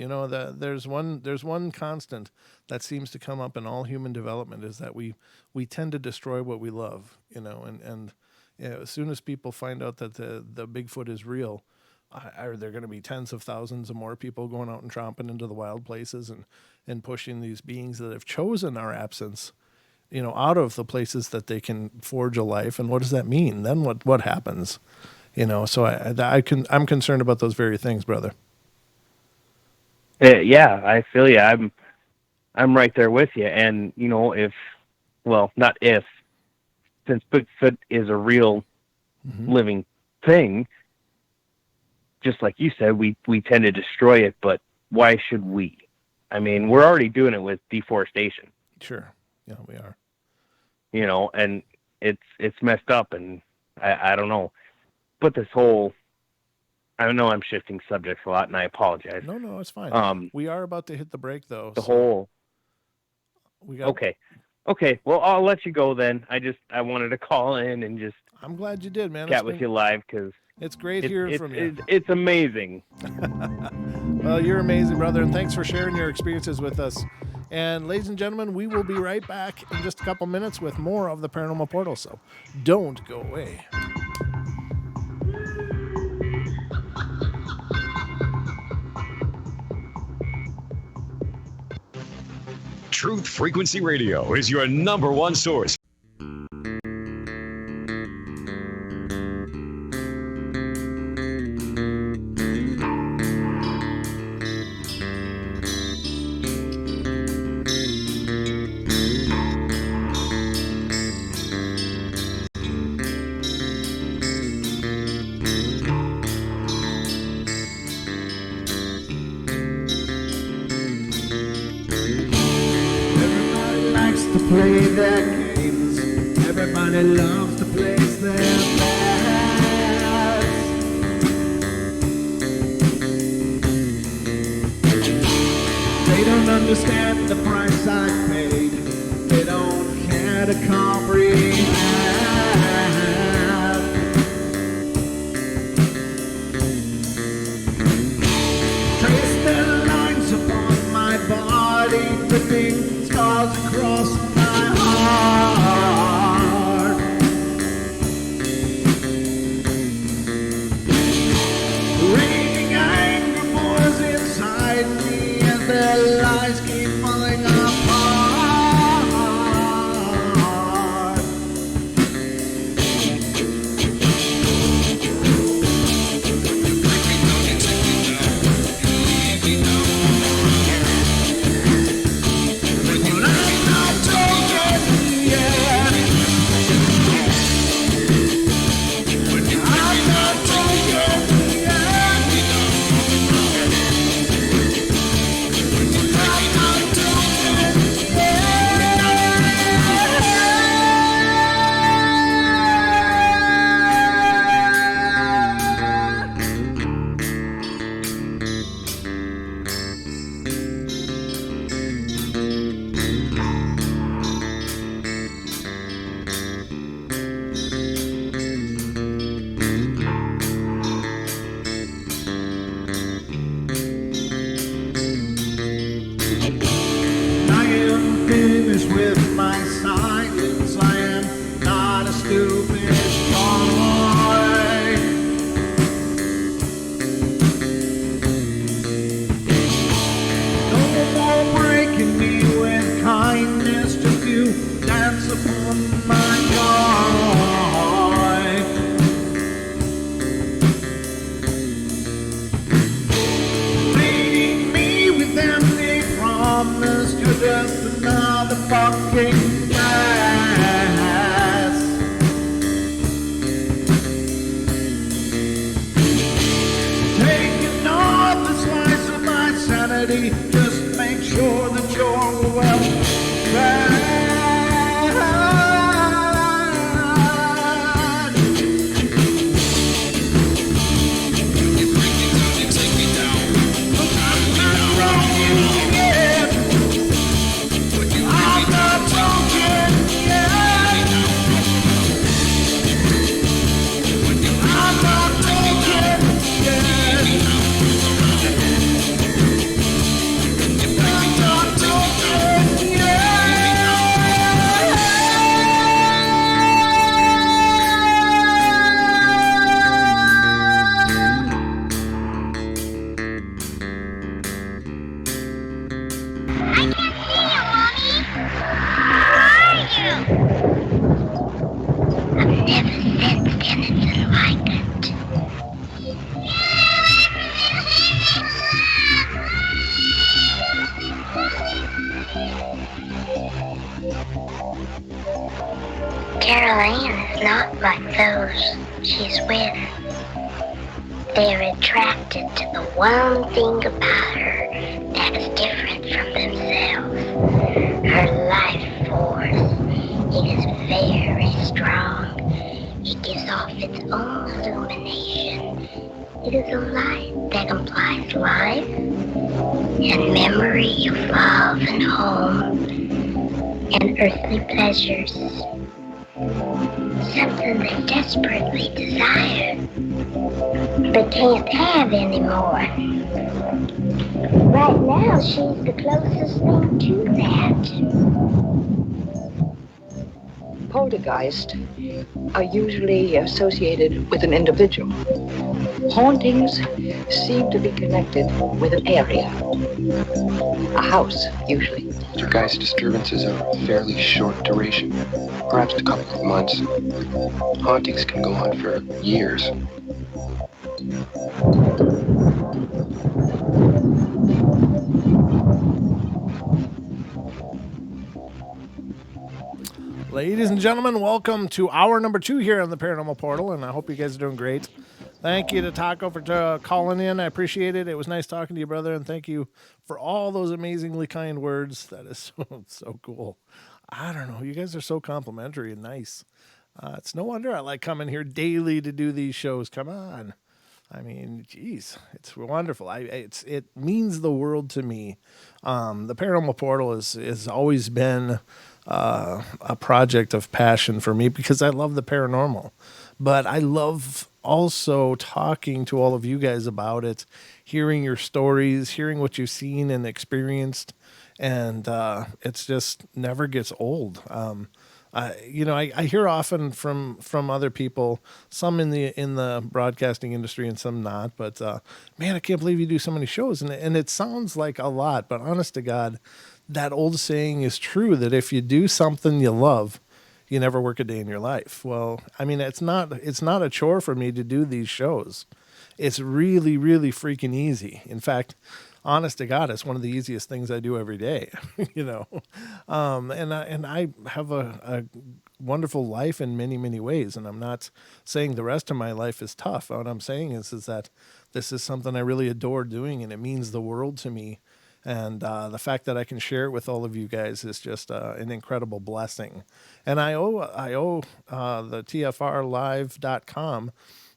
A: there's one constant that seems to come up in all human development is that we tend to destroy what we love, and as soon as people find out that the Bigfoot is real, are there going to be tens of thousands of more people going out and tromping into the wild places and pushing these beings that have chosen our absence, out of the places that they can forge a life, and what does that mean? Then what happens? So I'm concerned about those very things, brother.
B: Yeah, I feel you. I'm right there with you. And not if, since Bigfoot is a real living thing, just like you said, we tend to destroy it. But why should we? I mean, we're already doing it with deforestation.
A: Sure. Yeah, we are.
B: And it's messed up, and I don't know. But this whole, I know I'm shifting subjects a lot, and I apologize.
A: No, it's fine. We are about to hit the break, though.
B: Okay. Well, I'll let you go then. I wanted to call in and just.
A: I'm glad you did, man.
B: Chat with you live because
A: it's great hearing from you.
B: It's amazing.
A: Well, you're amazing, brother, and thanks for sharing your experiences with us. And ladies and gentlemen, we will be right back in just a couple minutes with more of the Paranormal Portal. So don't go away.
C: Truth Frequency Radio is your #1 source.
D: Play their games. Everybody loves to place their bets. They don't understand the price I paid. They don't care to comprehend. Trace their lines upon my body, dripping scars across my heart. Raging anger pours inside me as their lies keep falling apart.
E: Carol Ann is not like those she's with. They're attracted to the one thing about her that's different from themselves. Her life force is very strong. It gives off its own illumination. It is a light that implies life and memory of love and home and earthly pleasures. Something they desperately desire, but can't have anymore. Right now, she's the closest thing to that.
F: Poltergeists are usually associated with an individual. Hauntings seem to be connected with an area. A house, usually.
G: Poltergeist disturbances are of fairly short duration, perhaps a couple of months. Hauntings can go on for years.
A: Ladies and gentlemen, welcome to hour number 2 here on the Paranormal Portal, and I hope you guys are doing great. Thank you to Taco for calling in. I appreciate it. It was nice talking to you, brother, and thank you for all those amazingly kind words. That is so cool. I don't know. You guys are so complimentary and nice. It's no wonder I like coming here daily to do these shows. Come on. I mean, geez, it's wonderful. It means the world to me. The Paranormal Portal has always been a project of passion for me because I love the paranormal, but I love also talking to all of you guys about it, hearing your stories, hearing what you've seen and experienced, and it's just never gets old. I hear often from other people, some in the broadcasting industry and some not, but man, I can't believe you do so many shows, and it sounds like a lot, but honest to God, that old saying is true, that if you do something you love, you never work a day in your life. Well, I mean, it's not a chore for me to do these shows. It's really, really freaking easy. In fact, honest to God, it's one of the easiest things I do every day, and I have a wonderful life in many, many ways. And I'm not saying the rest of my life is tough. What I'm saying is that this is something I really adore doing, and it means the world to me. And the fact that I can share it with all of you guys is just an incredible blessing. And I owe the TFRlive.com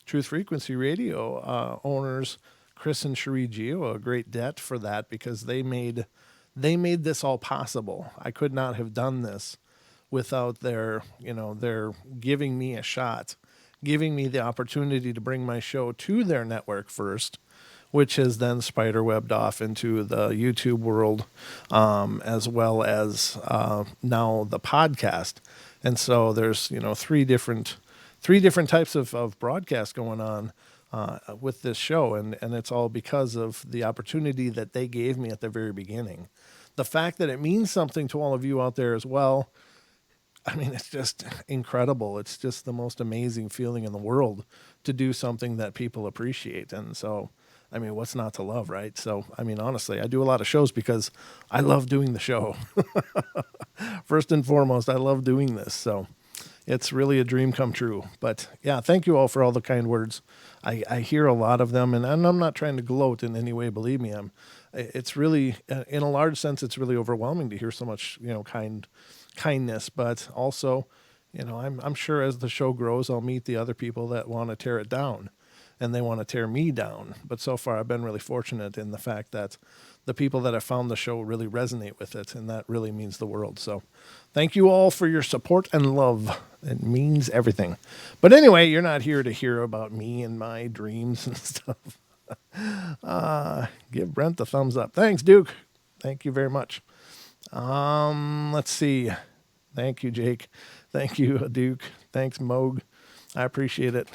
A: Truth Frequency Radio owners, Chris and Cherie Gio, a great debt for that, because they made this all possible. I could not have done this without their giving me a shot, giving me the opportunity to bring my show to their network first, which has then spiderwebbed off into the YouTube world, as well as now the podcast. And so there's three different types of broadcast going on with this show, and it's all because of the opportunity that they gave me at the very beginning. The fact that it means something to all of you out there as well, I mean, it's just incredible. It's just the most amazing feeling in the world to do something that people appreciate. And so, I mean, what's not to love, right? So, I mean, honestly, I do a lot of shows because I love doing the show. First and foremost, I love doing this. So it's really a dream come true. But yeah, thank you all for all the kind words. I hear a lot of them, and I'm not trying to gloat in any way. Believe me, it's really, in a large sense, it's really overwhelming to hear so much, kindness. But also, I'm sure as the show grows, I'll meet the other people that want to tear it down, and they want to tear me down. But so far, I've been really fortunate in the fact that the people that have found the show really resonate with it, and that really means the world. So thank you all for your support and love. It means everything. But anyway, you're not here to hear about me and my dreams and stuff. Give Brent the thumbs up. Thanks, Duke. Thank you very much. Let's see. Thank you, Jake. Thank you, Duke. Thanks, Moog. I appreciate it.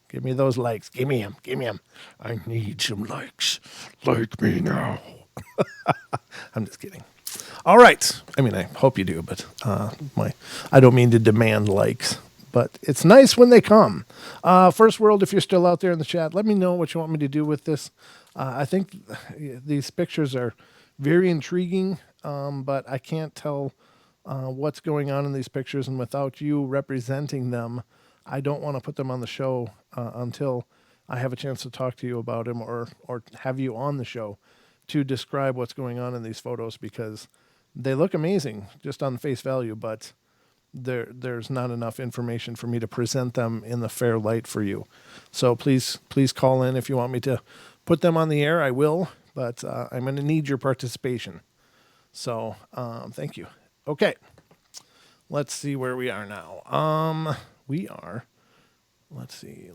A: Give me those likes. Give me them. Give me them. I need some likes. Like me now. I'm just kidding. All right. I mean, I hope you do, but I don't mean to demand likes, but it's nice when they come. First World, if you're still out there in the chat, let me know what you want me to do with this. I think these pictures are very intriguing, but I can't tell what's going on in these pictures, and without you representing them, I don't want to put them on the show until I have a chance to talk to you about them or have you on the show to describe what's going on in these photos, because they look amazing just on face value, but there's not enough information for me to present them in the fair light for you. So please call in if you want me to put them on the air. I will, but I'm going to need your participation. So thank you. Okay, let's see where we are now. We are. Let's see.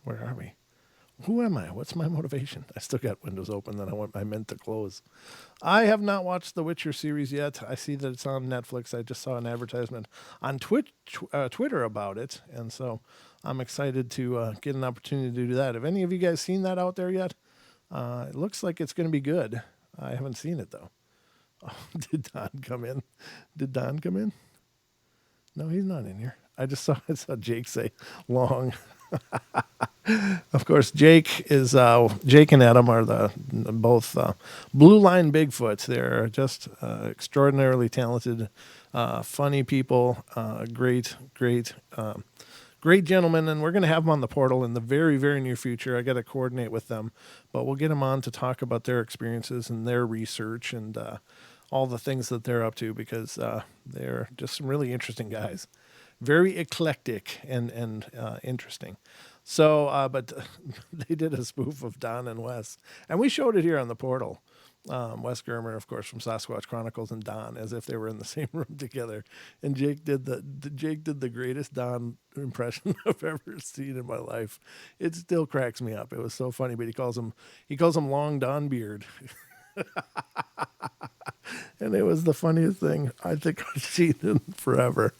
A: Where are we? Who am I? What's my motivation? I still got windows open that I meant to close. I have not watched the Witcher series yet. I see that it's on Netflix. I just saw an advertisement on Twitter about it, and so I'm excited to get an opportunity to do that. Have any of you guys seen that out there yet? It looks like it's going to be good. I haven't seen it, though. Oh, did Don come in? No, he's not in here. I saw Jake say long. Of course, Jake and Adam are both Blue Line Bigfoots. They're just extraordinarily talented, funny people, great gentlemen, and we're going to have them on the portal in the very, very near future. I got to coordinate with them, but we'll get them on to talk about their experiences and their research and all the things that they're up to, because they're just some really interesting guys. Very eclectic and interesting. So, but they did a spoof of Don and Wes, and we showed it here on the portal. Wes Germer, of course, from Sasquatch Chronicles, and Don, as if they were in the same room together. And Jake did the greatest Don impression I've ever seen in my life. It still cracks me up. It was so funny, but he calls him Long Don Beard. And it was the funniest thing I think I've seen in forever.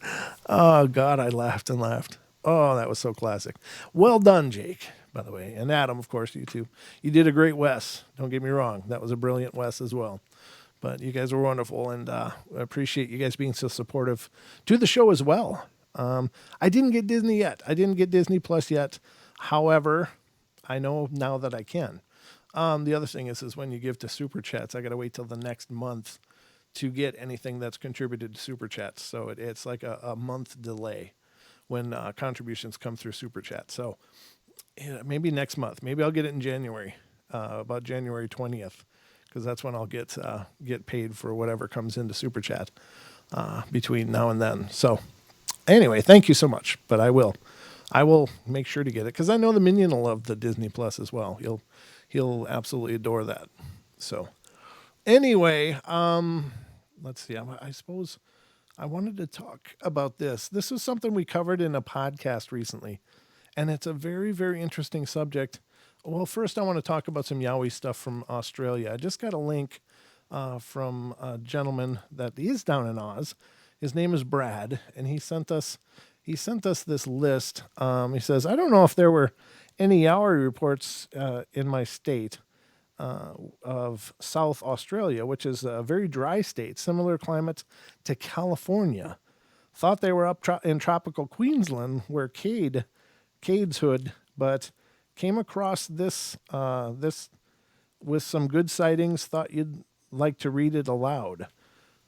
A: Oh, God, I laughed and laughed. Oh, that was so classic. Well done, Jake, by the way. And Adam, of course, you too. You did a great Wes. Don't get me wrong. That was a brilliant Wes as well. But you guys were wonderful, and I appreciate you guys being so supportive to the show as well. I didn't get Disney yet. I didn't get Disney Plus yet. However, I know now that I can. The other thing is when you give to Super Chats, I got to wait till the next month to get anything that's contributed to Super Chats. So it's like a month delay when contributions come through Super Chat. So maybe next month. Maybe I'll get it in January, about January 20th, because that's when I'll get paid for whatever comes into Super Chat between now and then. So anyway, thank you so much. But I will make sure to get it, because I know the Minion will love the Disney Plus as well. He'll absolutely adore that. So anyway, let's see. I suppose I wanted to talk about this. This is something we covered in a podcast recently, and it's a very, very interesting subject. Well, first I want to talk about some Yowie stuff from Australia. I just got a link from a gentleman that is down in Oz. His name is Brad, and he sent us this list. He says, I don't know if there were any Yowie reports in my state of South Australia, which is a very dry state, similar climate to California. Thought they were up in tropical Queensland where Cade's hood, but came across this with some good sightings. Thought you'd like to read it aloud.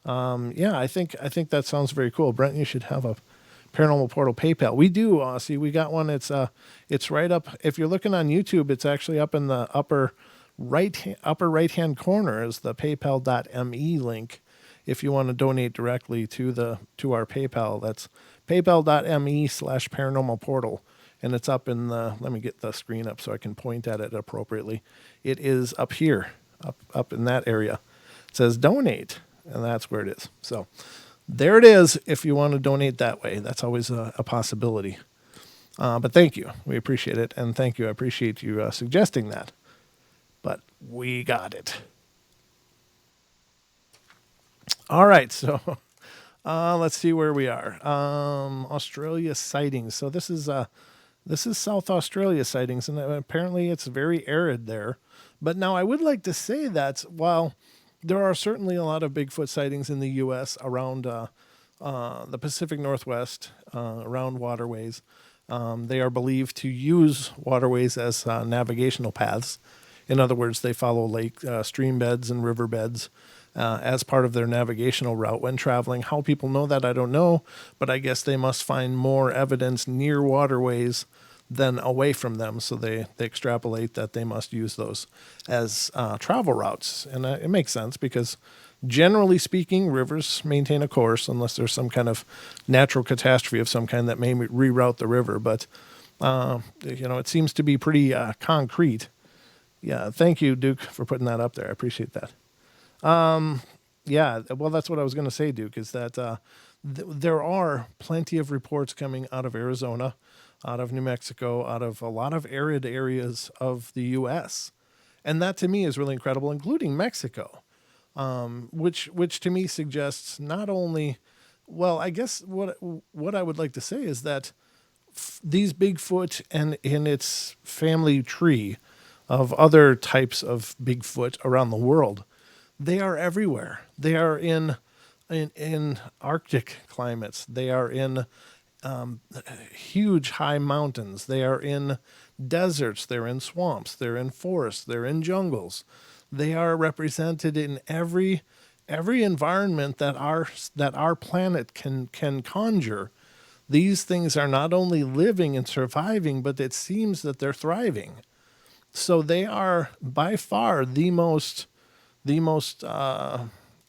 A: Yeah, I think that sounds very cool. Brent, you should have a Paranormal Portal PayPal. We do, Aussie. We got one. It's right up. If you're looking on YouTube, it's actually up in the upper right hand corner is the PayPal.me link. If you want to donate directly to our PayPal, that's PayPal.me/Paranormal Portal, and it's up in the. Let me get the screen up so I can point at it appropriately. It is up here, up in that area. It says donate, and that's where it is. So there it is. If you want to donate that way, that's always a possibility. But thank you. We appreciate it. And thank you. I appreciate you suggesting that. But we got it. All right. So let's see where we are. Australia sightings. So this is South Australia sightings. And apparently it's very arid there. But now I would like to say that while there are certainly a lot of Bigfoot sightings in the U.S. around the Pacific Northwest, around waterways. They are believed to use waterways as navigational paths. In other words, they follow stream beds and river beds as part of their navigational route when traveling. How people know that, I don't know, but I guess they must find more evidence near waterways than away from them, so they extrapolate that they must use those as travel routes. And it makes sense because generally speaking, rivers maintain a course unless there's some kind of natural catastrophe of some kind that may reroute the river. But, it seems to be pretty concrete. Yeah, thank you, Duke, for putting that up there. I appreciate that. Yeah, well, that's what I was going to say, Duke, is that there are plenty of reports coming out of Arizona, out of New Mexico, out of a lot of arid areas of the U.S. And that to me is really incredible, including Mexico, which to me suggests not only, well, I guess what I would like to say is that these Bigfoot and in its family tree of other types of Bigfoot around the world, they are everywhere. They are in Arctic climates. They are in huge high mountains. They are in deserts. They're in swamps. They're in forests. They're in jungles. They are represented in every environment that our planet can conjure. These things are not only living and surviving, but it seems that they're thriving. So they are by far the most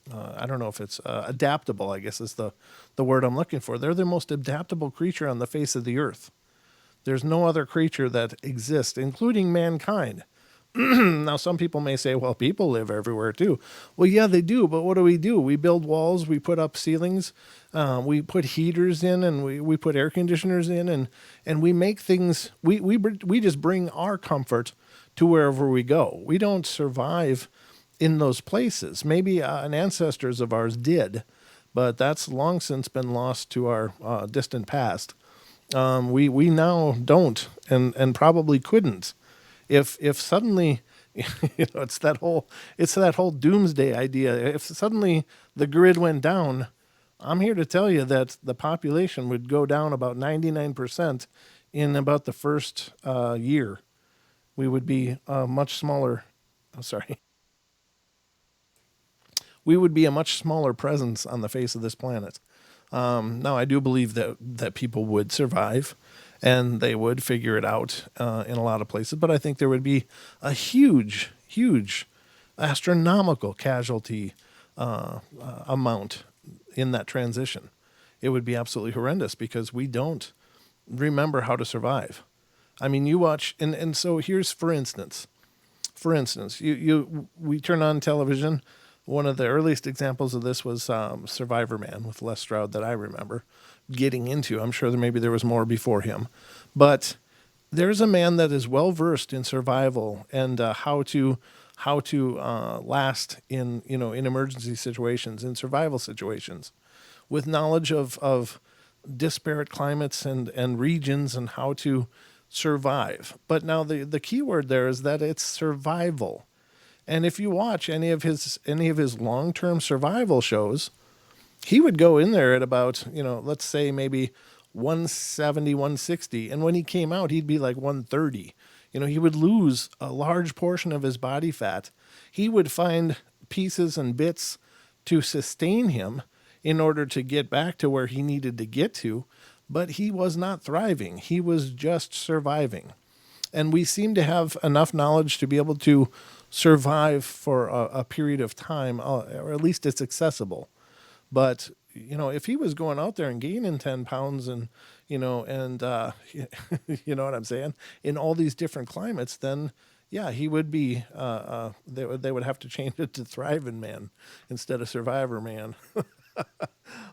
A: I don't know if it's adaptable, I guess is the word I'm looking for. They're the most adaptable creature on the face of the earth. There's no other creature that exists, including mankind. Now, some people may say, well, people live everywhere too. Well, yeah, they do. But what do? We build walls. We put up ceilings. We put heaters in, and we put air conditioners in, and we make things. We just bring our comfort to wherever we go. We don't survive in those places. Maybe an ancestors of ours did, but that's long since been lost to our distant past. We now don't, and probably couldn't. If suddenly, it's that whole doomsday idea. If suddenly the grid went down, I'm here to tell you that the population would go down about 99% in about the first year. We would be much smaller. I'm sorry. We would be a much smaller presence on the face of this planet. Now, I do believe that people would survive and they would figure it out in a lot of places, but I think there would be a huge, huge astronomical casualty amount in that transition. It would be absolutely horrendous because we don't remember how to survive. I mean, you watch, and so here's, for instance, we turn on television. One of the earliest examples of this was Survivor Man with Les Stroud that I remember getting into. I'm sure there was more before him. But there's a man that is well versed in survival and how to last in emergency situations, in survival situations, with knowledge of disparate climates and regions and how to survive. But now the key word there is that it's survival. And if you watch any of his long-term survival shows, he would go in there at about, let's say maybe 170, 160. And when he came out, he'd be like 130. He would lose a large portion of his body fat. He would find pieces and bits to sustain him in order to get back to where he needed to get to. But he was not thriving. He was just surviving. And we seem to have enough knowledge to be able to survive for a period of time, or at least it's accessible. But, if he was going out there and gaining 10 pounds and, you know what I'm saying, in all these different climates, then, yeah, he would be, they would have to change it to Thriving Man instead of Survivor Man.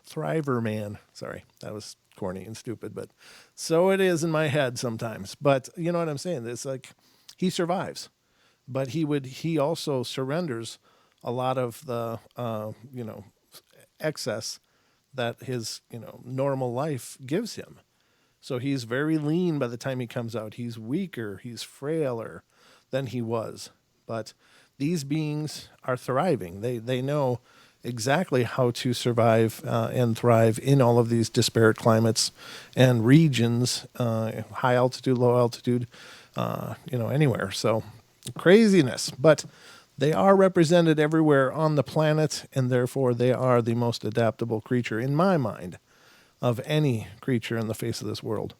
A: Thriver Man. Sorry, that was corny and stupid, but so it is in my head sometimes. But you know what I'm saying? It's like he survives, but he also surrenders a lot of the excess that his normal life gives him. So he's very lean by the time he comes out. He's weaker, he's frailer than he was. But these beings are thriving. They know exactly how to survive and thrive in all of these disparate climates and regions, high altitude, low altitude, anywhere. So craziness. But They are represented everywhere on the planet, and therefore they are the most adaptable creature, in my mind, of any creature in the face of this world.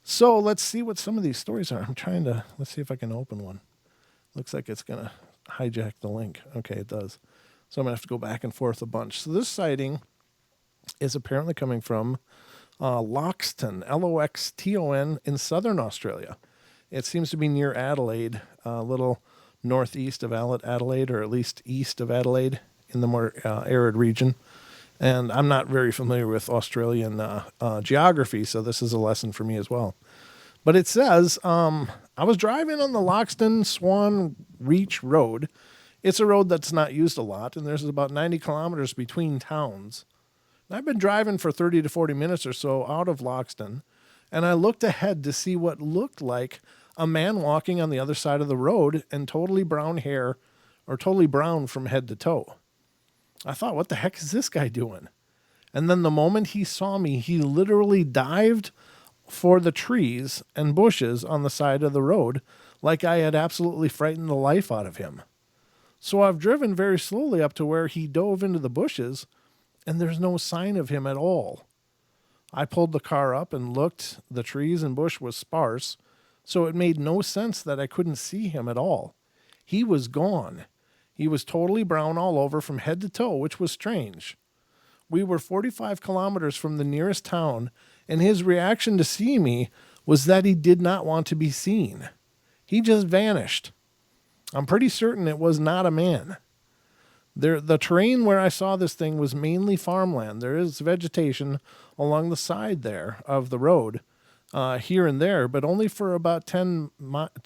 A: So let's see what some of these stories are. Let's see if I can open one. Looks like it's going to hijack the link. Okay, it does. So I'm going to have to go back and forth a bunch. So this sighting is apparently coming from Loxton, Loxton, in southern Australia. It seems to be near Adelaide, a little northeast of Adelaide, or at least east of Adelaide, in the more arid region. And I'm not very familiar with Australian geography, so this is a lesson for me as well. But it says, I was driving on the Loxton Swan Reach Road. It's a road that's not used a lot, and there's about 90 kilometers between towns. And I've been driving for 30 to 40 minutes or so out of Loxton, and I looked ahead to see what looked like a man walking on the other side of the road and totally brown hair, or totally brown from head to toe. I thought, what the heck is this guy doing? And then the moment he saw me, he literally dived for the trees and bushes on the side of the road like I had absolutely frightened the life out of him. So I've driven very slowly up to where he dove into the bushes, and there's no sign of him at all. I pulled the car up and looked. The trees and bush was sparse, so it made no sense that I couldn't see him at all. He was gone. He was totally brown all over from head to toe, which was strange. We were 45 kilometers from the nearest town, and his reaction to see me was that he did not want to be seen. He just vanished. I'm pretty certain it was not a man. The terrain where I saw this thing was mainly farmland. There is vegetation along the side there of the road, here and there, but only for about 10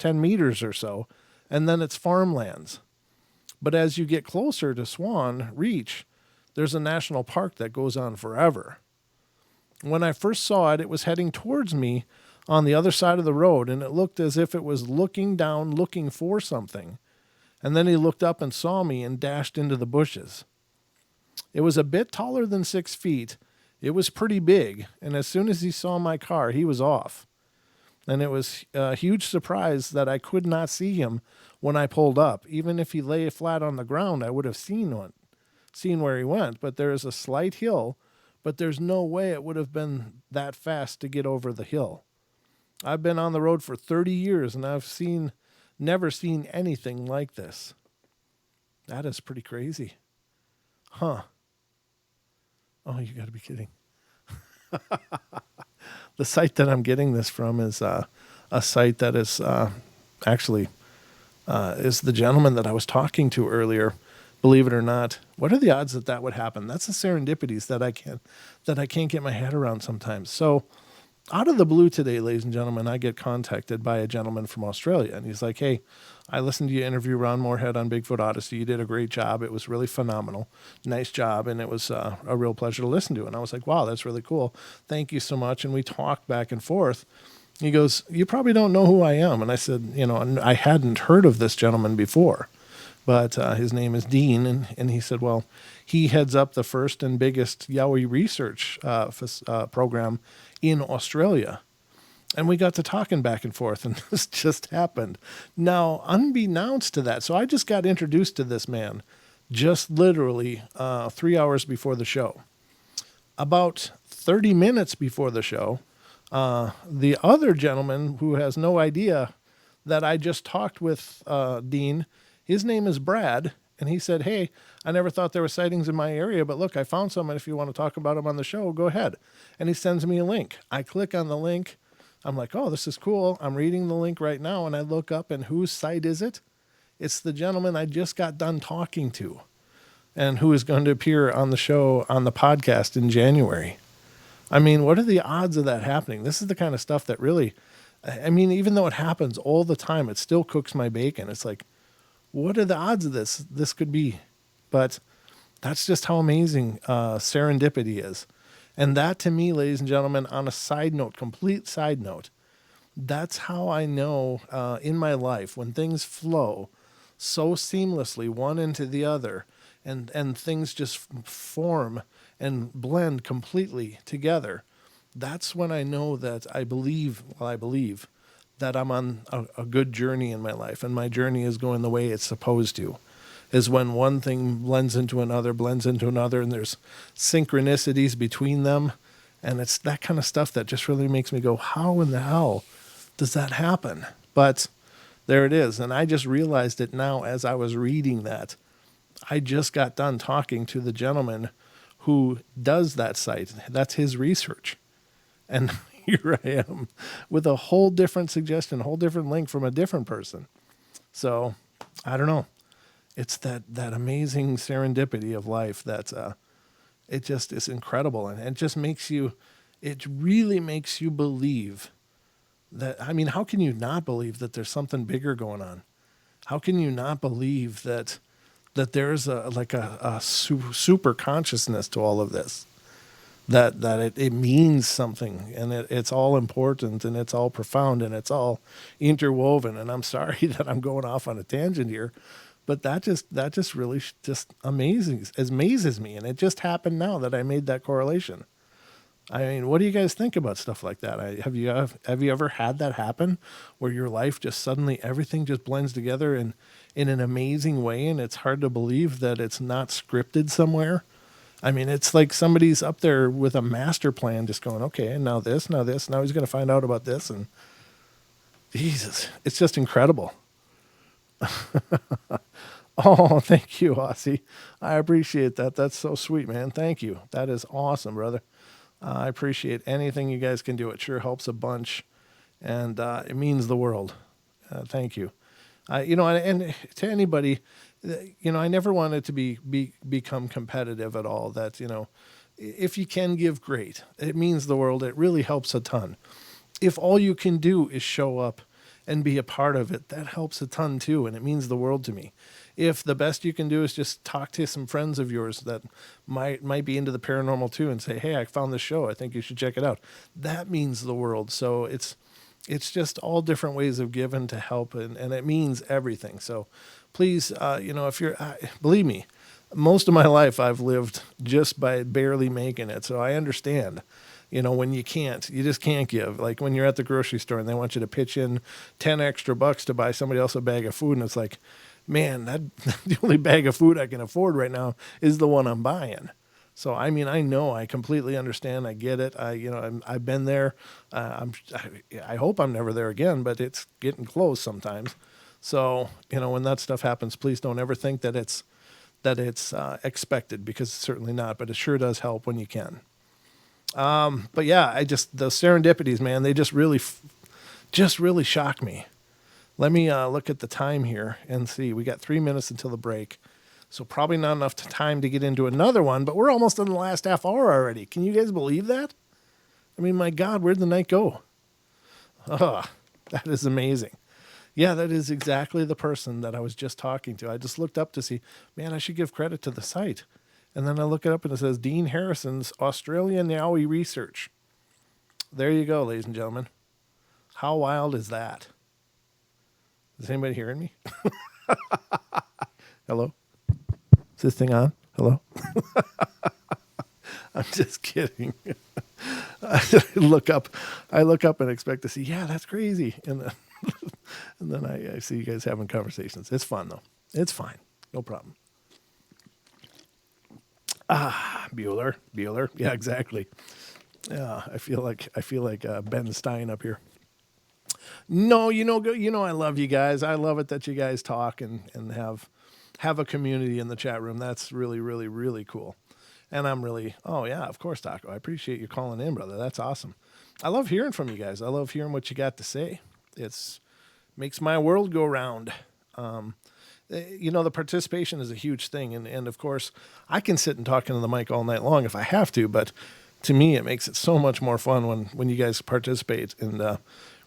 A: meters or so, and then it's farmlands. But as you get closer to Swan Reach, there's a national park that goes on forever. When I first saw it, it was heading towards me on the other side of the road, and it looked as if it was looking down, looking for something. And then he looked up and saw me and dashed into the bushes. It was a bit taller than 6 feet. It was pretty big, and as soon as he saw my car, he was off. And it was a huge surprise that I could not see him when I pulled up. Even if he lay flat on the ground, I would have seen where he went. But there is a slight hill, but there's no way it would have been that fast to get over the hill. I've been on the road for 30 years, and I've never seen anything like this. That is pretty crazy. Huh. Oh, you got to be kidding. The site that I'm getting this from is a site that is actually is the gentleman that I was talking to earlier. Believe it or not, what are the odds that that would happen? That's the serendipities that I can't get my head around sometimes. So, out of the blue today, ladies and gentlemen, I get contacted by a gentleman from Australia, and he's like, "Hey, I listened to you interview Ron Moorhead on Bigfoot Odyssey. You did a great job. It was really phenomenal. Nice job, and it was a real pleasure to listen to." And I was like, "Wow, that's really cool. Thank you so much." And we talked back and forth. He goes, "You probably don't know who I am." And I said, I hadn't heard of this gentleman before, but his name is Dean. And he said, well, he heads up the first and biggest Yowie research program in Australia. And we got to talking back and forth, and this just happened. Now, unbeknownst to that, so I just got introduced to this man just literally 3 hours before the show. About 30 minutes before the show, the other gentleman who has no idea that I just talked with Dean, his name is Brad, and he said, "Hey, I never thought there were sightings in my area, but look, I found some, and if you want to talk about them on the show, go ahead." And he sends me a link. I click on the link. I'm like, "Oh, this is cool." I'm reading the link right now, and I look up, and whose site is it? It's the gentleman I just got done talking to, and who is going to appear on the show, on the podcast in January. I mean, what are the odds of that happening? This is the kind of stuff that really, even though it happens all the time, it still cooks my bacon. It's like, what are the odds of this could be? But that's just how amazing serendipity is. And that, to me, ladies and gentlemen, on a side note, complete side note, that's how I know in my life when things flow so seamlessly one into the other, and things just form and blend completely together. That's when I know that I believe that I'm on a good journey in my life, and my journey is going the way it's supposed to, is when one thing blends into another, and there's synchronicities between them. And it's that kind of stuff that just really makes me go, how in the hell does that happen? But there it is. And I just realized it now as I was reading that. I just got done talking to the gentleman who does that site. That's his research. And here I am with a whole different suggestion, a whole different link from a different person. So I don't know. It's that amazing serendipity of life that's it just is incredible. And it just it really makes you believe that, I mean, how can you not believe that there's something bigger going on? How can you not believe that there's a super consciousness to all of this? That it means something, and it's all important, and it's all profound, and it's all interwoven. And I'm sorry that I'm going off on a tangent here, but that just really just amazes me. And it just happened now that I made that correlation. I mean, what do you guys think about stuff like that? Have you ever had that happen, where your life just suddenly everything just blends together in an amazing way, and it's hard to believe that it's not scripted somewhere? I mean, it's like somebody's up there with a master plan, just going, okay, now this, now he's going to find out about this, and Jesus, it's just incredible. Oh, thank you, Aussie. I appreciate that. That's so sweet, man. Thank you. That is awesome, brother. I appreciate anything you guys can do. It sure helps a bunch, and it means the world. Thank you. And to anybody, I never wanted to become competitive at all. That, if you can give, great. It means the world. It really helps a ton. If all you can do is show up and be a part of it, that helps a ton too, and it means the world to me. If the best you can do is just talk to some friends of yours that might be into the paranormal too, and say, hey, I found this show, I think you should check it out, that means the world. So it's just all different ways of giving to help, and it means everything. So please, if you're, believe me, most of my life I've lived just by barely making it. So I understand, when you just can't give. Like when you're at the grocery store and they want you to pitch in 10 extra bucks to buy somebody else a bag of food. And it's like, man, the only bag of food I can afford right now is the one I'm buying. So, I mean, I know, I completely understand. I get it. I've been there. I hope I'm never there again, but it's getting close sometimes. So, when that stuff happens, please don't ever think that it's expected, because it's certainly not, but it sure does help when you can. But yeah, those serendipities, man, they just really shock me. Let me look at the time here and see. We got 3 minutes until the break. So probably not enough time to get into another one, but we're almost in the last half hour already. Can you guys believe that? I mean, my God, where'd the night go? Oh, that is amazing. Yeah, that is exactly the person that I was just talking to. I just looked up to see, man, I should give credit to the site. And then I look it up and it says Dean Harrison's Australian Yowie research. There you go, ladies and gentlemen. How wild is that? Is anybody hearing me? Hello? Is this thing on? Hello? I'm just kidding. I look up and expect to see, yeah, that's crazy. And then I see you guys having conversations. It's fun though. It's fine. No problem. Bueller. Yeah, exactly. Yeah, I feel like Ben Stein up here. No, I love you guys. I love it that you guys talk and have a community in the chat room. That's really, really, really cool. And I'm really, oh yeah, of course, Taco. I appreciate you calling in, brother. That's awesome. I love hearing from you guys. I love hearing what you got to say. Makes my world go round. The participation is a huge thing. And of course, I can sit and talk into the mic all night long if I have to, but to me, it makes it so much more fun when you guys participate and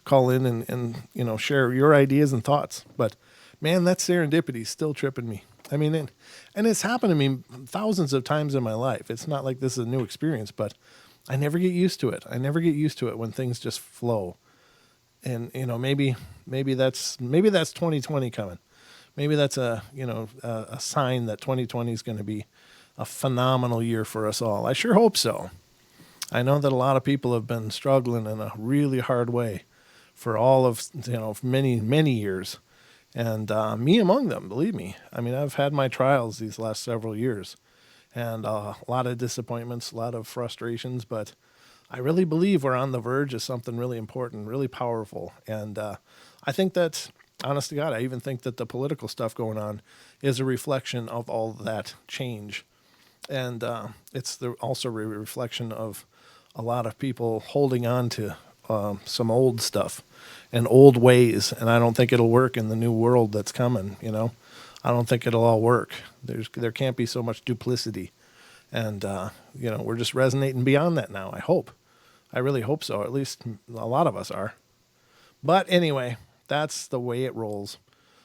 A: call in and share your ideas and thoughts. But man, that serendipity is still tripping me. I mean, and it's happened to me thousands of times in my life. It's not like this is a new experience, but I never get used to it. I never get used to it when things just flow. And maybe that's 2020 coming. Maybe that's a sign that 2020 is going to be a phenomenal year for us all. I sure hope so. I know that a lot of people have been struggling in a really hard way for all of, for many years. And me among them, believe me. I mean, I've had my trials these last several years, and a lot of disappointments, a lot of frustrations, but I really believe we're on the verge of something really important, really powerful. And I think that, honest to God, I even think that the political stuff going on is a reflection of all that change. And it's also a reflection of a lot of people holding on to some old stuff and old ways. And I don't think it'll work in the new world that's coming, I don't think it'll all work. There can't be so much duplicity. And, we're just resonating beyond that now, I hope. I really hope so. At least a lot of us are. But anyway, that's the way it rolls.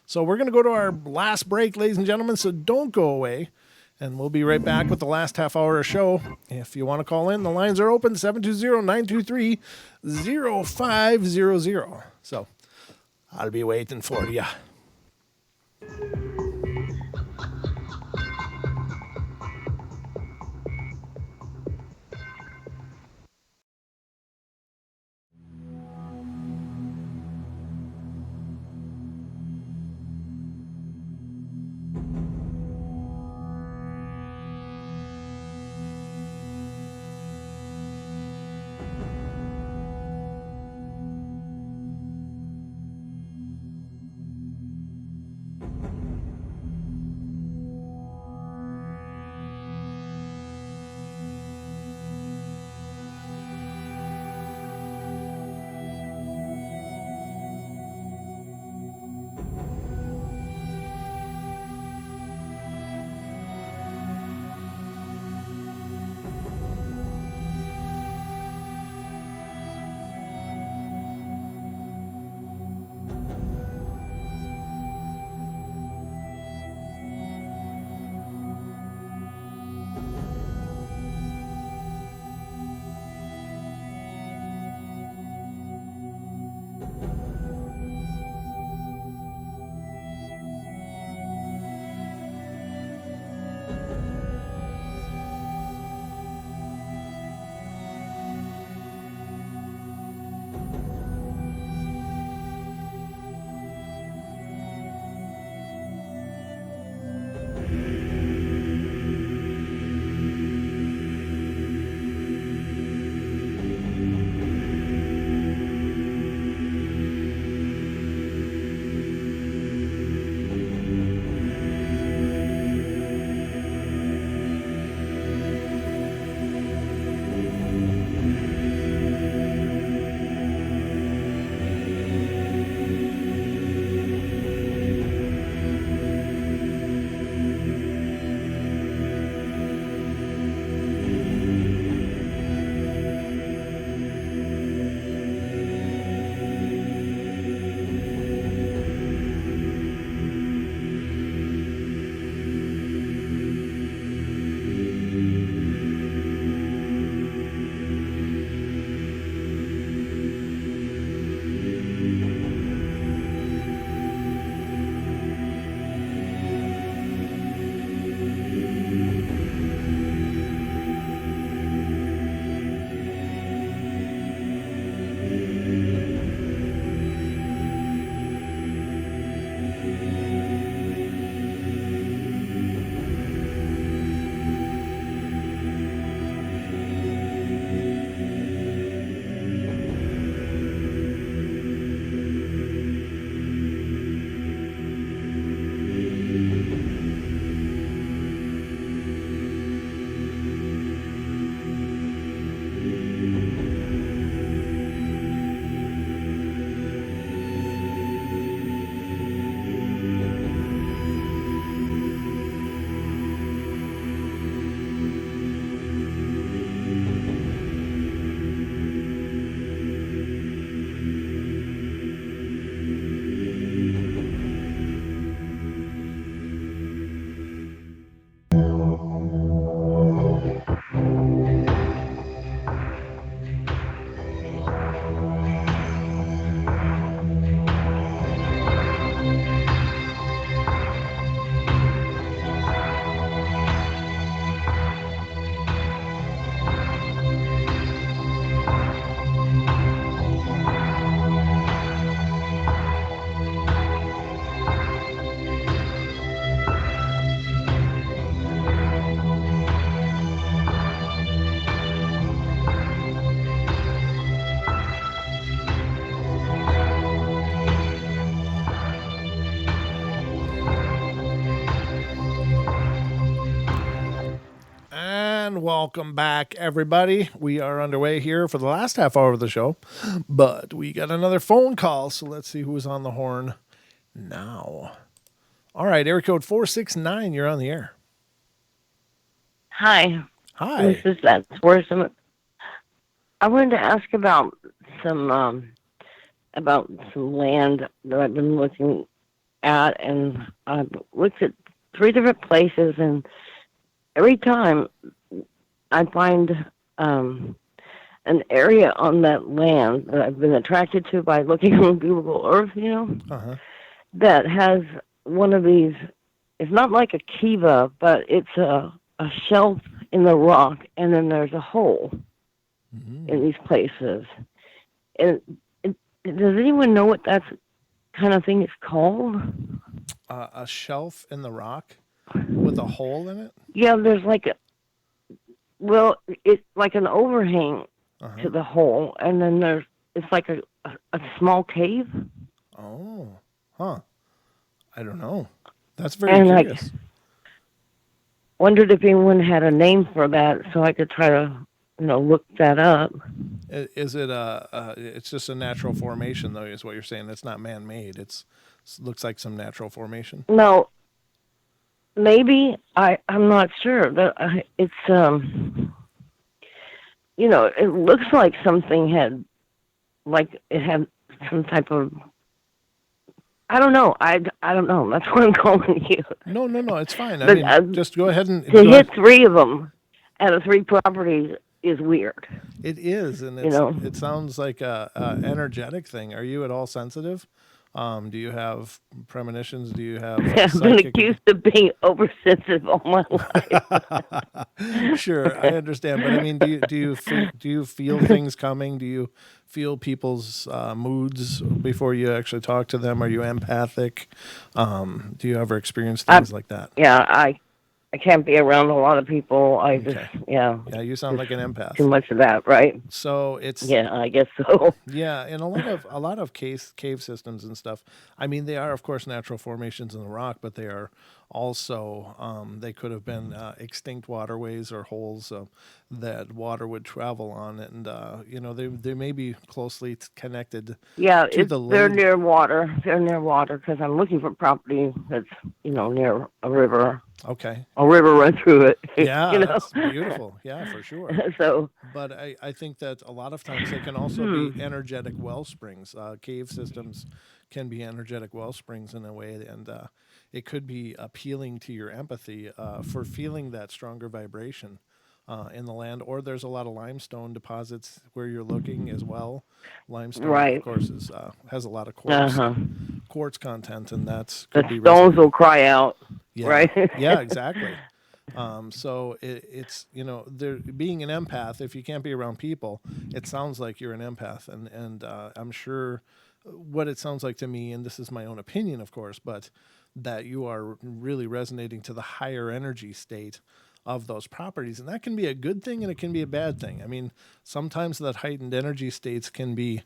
A: So we're going to go to our last break, ladies and gentlemen, so don't go away. And we'll be right back with the last half hour of show. If you want to call in, the lines are open, 720-923-0500. So I'll be waiting for you. welcome back, everybody. We are underway here for the last half hour of the show, but we got another phone call, so let's see who's on the horn now. All right, area code 469, you're on the air.
H: Hi.
A: Hi.
H: This is that's where some. I wanted to ask about some land that I've been looking at, and I've looked at 3 different places, and every time I find an area on that land that I've been attracted to by looking on Google Earth, that has one of these. It's not like a kiva, but it's a shelf in the rock, and then there's a hole in these places. And does anyone know what that kind of thing is called?
A: A shelf in the rock with a hole in it?
H: Yeah, there's like it's like an overhang to the hole, and then it's like a small cave.
A: Oh, huh. I don't know. That's very curious.
H: Wondered if anyone had a name for that, so I could try to, look that up.
A: Is it it's just a natural formation, though, is what you're saying? It's not man-made. It looks like some natural formation.
H: No, maybe. I'm not sure. It's, it looks like something it had some type of, I don't know. I don't know. That's what I'm calling you.
A: No, it's fine.
H: But,
A: I mean, just go ahead and...
H: To hit 3 of them out of 3 properties is weird.
A: It is, and it sounds like a energetic thing. Are you at all sensitive? Do you have premonitions? Do you have...
H: I've been accused of being oversensitive all my
A: life. Sure, I understand. But I mean, do you feel things coming? Do you feel people's moods before you actually talk to them? Are you empathic? Do you ever experience things like that?
H: Yeah, I can't be around a lot of people.
A: Yeah, you sound like an empath.
H: Too much of that, right?
A: So it's...
H: Yeah, I guess so.
A: Yeah, and a lot of cave systems and stuff. I mean, they are, of course, natural formations in the rock, but they are also, they could have been extinct waterways or holes that water would travel on, and they may be closely connected.
H: Yeah,
A: to
H: they're near water. They're near water because I'm looking for property that's near a river.
A: Okay.
H: A river run through it.
A: Yeah, that's beautiful. Yeah, for sure.
H: So,
A: but I think that a lot of times they can also be energetic well springs. Cave systems can be energetic well springs in a way, and it could be appealing to your empathy for feeling that stronger vibration in the land. Or there's a lot of limestone deposits where you're looking as well. Limestone, of course, has a lot of quartz content, and that's could
H: the stones will cry out.
A: Yeah.
H: Right?
A: Yeah, exactly. So it's there being an empath. If you can't be around people, it sounds like you're an empath, and I'm sure what it sounds like to me, and this is my own opinion, of course, but that you are really resonating to the higher energy state of those properties, and that can be a good thing and it can be a bad thing. I mean, sometimes that heightened energy states can be,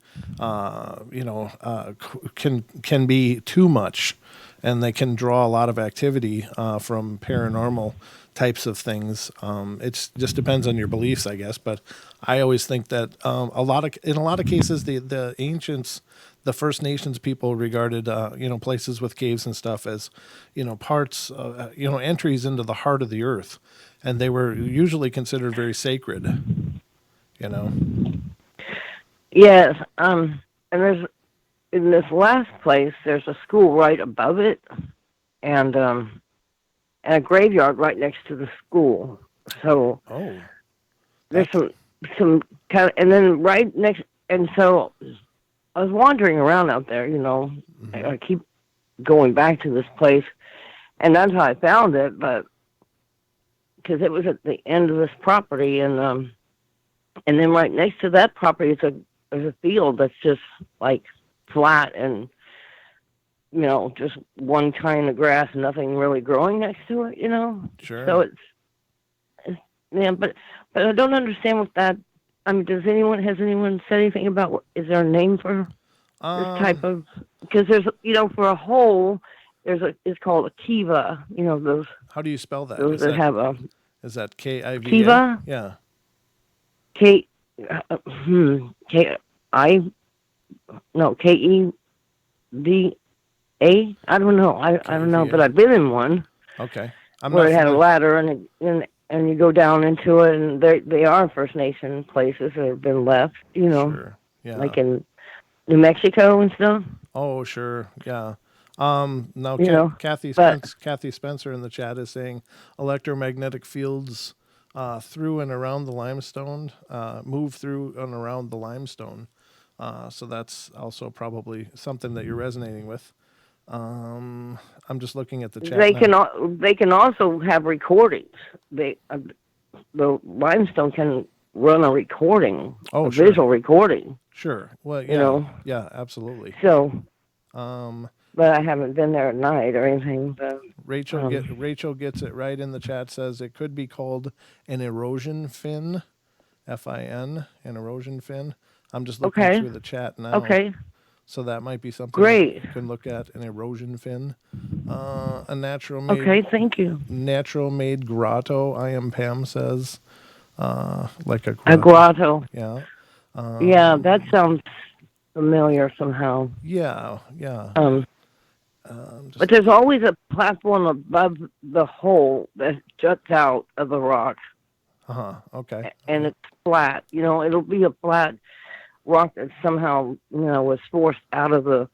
A: can be too much, and they can draw a lot of activity from paranormal types of things. It just depends on your beliefs, I guess. But I always think that in a lot of cases, the ancients, the First Nations people regarded places with caves and stuff as parts, entries into the heart of the earth, and they were usually considered very sacred.
H: Yes, and there's in this last place, there's a school right above it, and a graveyard right next to the school. So there's some kind of, and then right next, and so I was wandering around out there, I keep going back to this place, and that's how I found it, but because it was at the end of this property, and then right next to that property there's a field that's just like flat and just one kind of grass, nothing really growing next to it,
A: Sure.
H: So it's but I don't understand what that. I mean, has anyone said anything about is there a name for this type of? Because there's for a hole, it's called a kiva. Those.
A: How do you spell that?
H: Those that have a.
A: Is that Kiva?
H: Kiva?
A: Yeah.
H: K, K, I, no, KEVA? I don't know. I don't know, but I've been in one.
A: Okay.
H: Where it had a ladder and you go down into it, and they are First Nation places that have been left,
A: Sure. Yeah.
H: like in New Mexico and stuff.
A: Oh, sure. Yeah. Now, Kathy Spencer in the chat is saying electromagnetic fields through and around the limestone, move through and around the limestone. So that's also probably something that you're resonating with. I'm just looking at the chat.
H: They can also have recordings. The limestone can run a recording,
A: sure.
H: visual recording.
A: Sure. Well, yeah, yeah, absolutely.
H: So, but I haven't been there at night or anything. But
A: Rachel gets it right in the chat. Says it could be called an erosion fin, FIN, an erosion fin. I'm just looking through the chat now.
H: Okay.
A: So that might be something
H: great.
A: You can look at, an erosion fin. A natural made.
H: Okay, thank you.
A: Natural made grotto. I am Pam says, like a grotto.
H: A grotto.
A: Yeah.
H: Yeah, that sounds familiar somehow.
A: Yeah.
H: But there's always a platform above the hole that juts out of the rock.
A: Okay.
H: And it's flat. It'll be a flat rock that somehow, was forced out of the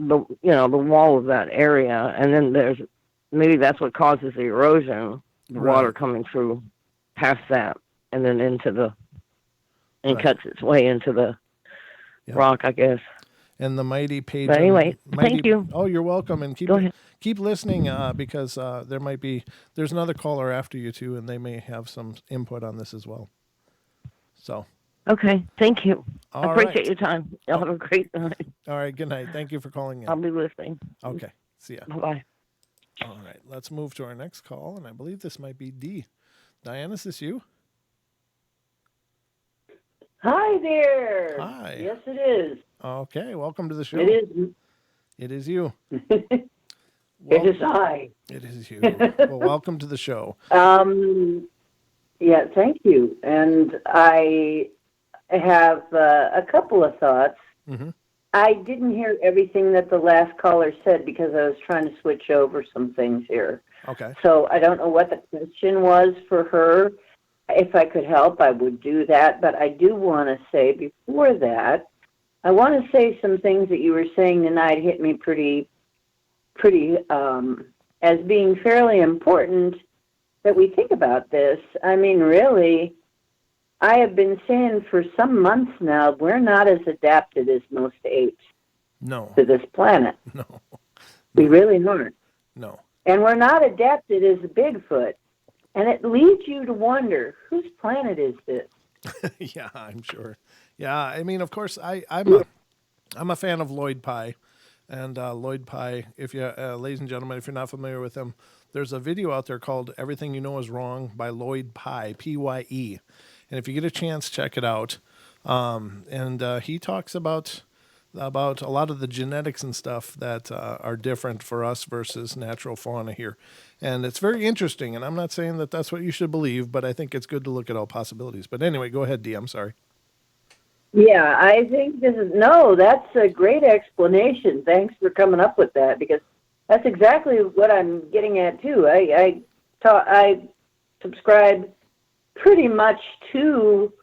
H: wall of that area, and then maybe that's what causes the erosion, the water coming through past that, and then cuts its way into the rock, I guess.
A: And the mighty page.
H: But anyway, thank you.
A: Oh, you're welcome, and keep listening because there's another caller after you too, and they may have some input on this as well. So.
H: Okay, thank you. I appreciate your time. Y'all have a great night.
A: All right, good night. Thank you for calling in.
H: I'll be listening.
A: Okay, see ya.
H: Bye-bye.
A: All right, let's move to our next call, and I believe this might be D. Diana, is this you?
I: Hi there.
A: Hi.
I: Yes, it is.
A: Okay, welcome to the show.
I: It is.
A: It is you.
I: It is I.
A: It is you. Well, welcome to the show.
I: Yeah, thank you. And I have a couple of thoughts.
A: Mm-hmm.
I: I didn't hear everything that the last caller said because I was trying to switch over some things here.
A: Okay.
I: So I don't know what the question was for her. If I could help, I would do that. But I do want to say before that, I want to say some things that you were saying tonight hit me pretty as being fairly important that we think about this. I mean, really, I have been saying for some months now, we're not as adapted as most apes to this planet.
A: No.
I: We really aren't.
A: No.
I: And we're not adapted as a Bigfoot. And it leads you to wonder, whose planet is this?
A: Yeah, I'm sure. Yeah, I mean, of course, I'm a fan of Lloyd Pye. And Lloyd Pye, if you, ladies and gentlemen, if you're not familiar with him, there's a video out there called "Everything You Know Is Wrong" by Lloyd Pye, Pye. And if you get a chance, check it out. And he talks about a lot of the genetics and stuff that are different for us versus natural fauna here. And it's very interesting. And I'm not saying that that's what you should believe, but I think it's good to look at all possibilities. But anyway, go ahead, Dee. I'm sorry.
I: Yeah, I think that's a great explanation. Thanks for coming up with that, because that's exactly what I'm getting at too. I subscribe pretty much to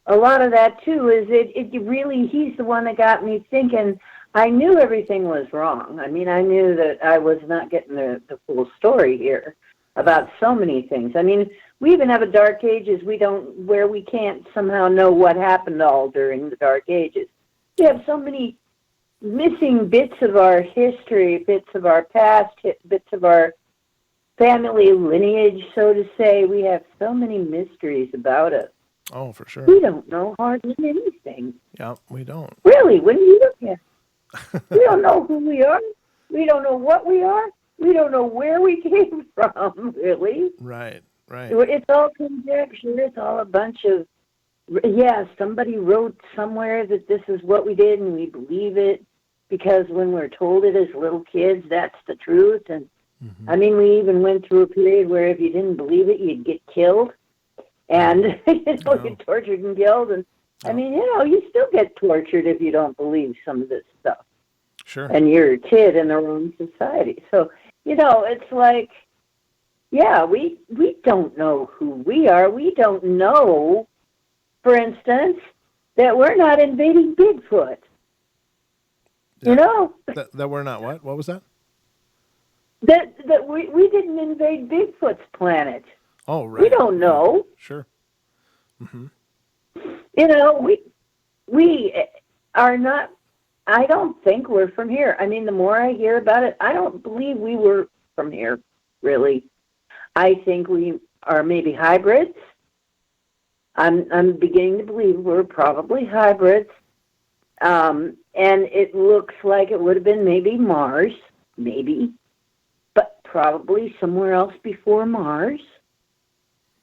I: a lot of that too. Is it really? He's the one that got me thinking. I knew everything was wrong. I mean, I knew that I was not getting the full story here about so many things. I mean, we even have a Dark Ages where we can't somehow know what happened all during the Dark Ages. We have so many missing bits of our history, bits of our past, bits of our family lineage, so to say. We have so many mysteries about us.
A: Oh, for sure.
I: We don't know hardly anything.
A: Yeah, we don't.
I: Really, when you look at it, we don't know who we are. We don't know what we are. We don't know where we came from, really.
A: Right.
I: It's all conjecture. It's all a bunch of, somebody wrote somewhere that this is what we did, and we believe it because when we're told it as little kids, that's the truth. And I mean, we even went through a period where if you didn't believe it, you'd get killed. And, you're tortured and killed. And, I mean, you still get tortured if you don't believe some of this stuff.
A: Sure.
I: And you're a kid in the wrong society. So, it's like, yeah, we don't know who we are. We don't know, for instance, that we're not invading Bigfoot.
A: Yeah. That we're not what? What was that?
I: That we didn't invade Bigfoot's planet.
A: Oh, right.
I: We don't know.
A: Sure. Mm-hmm.
I: We are not, I don't think we're from here. I mean, the more I hear about it, I don't believe we were from here, really. I think we are maybe hybrids. I'm beginning to believe we're probably hybrids. And it looks like it would have been maybe Mars, maybe, but probably somewhere else before Mars.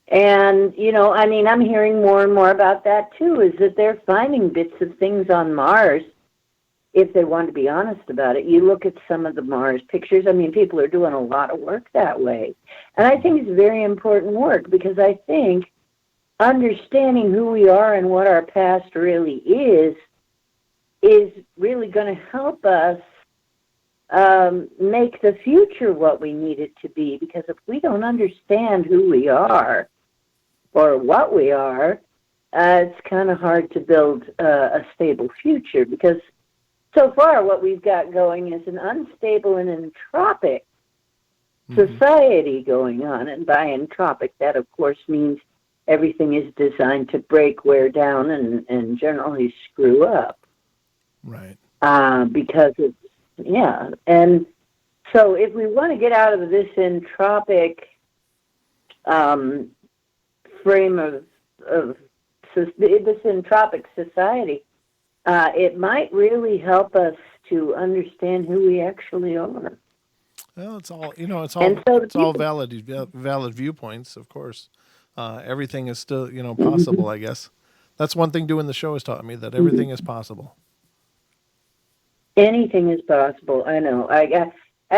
I: And, I mean, I'm hearing more and more about that, too, is that they're finding bits of things on Mars, if they want to be honest about it. You look at some of the Mars pictures, I mean, people are doing a lot of work that way. And I think it's very important work, because I think understanding who we are and what our past really is really going to help us make the future what we need it to be. Because if we don't understand who we are or what we are, it's kind of hard to build a stable future. Because so far what we've got going is an unstable and entropic society going on. And by entropic, that of course means everything is designed to break, wear down, and generally screw up.
A: Right.
I: Because it's, and so if we want to get out of this entropic frame of this entropic society, it might really help us to understand who we actually are.
A: Well, it's all valid viewpoints, of course. Everything is still, possible, I guess. That's one thing doing the show has taught me, that everything is possible.
I: Anything is possible. I know.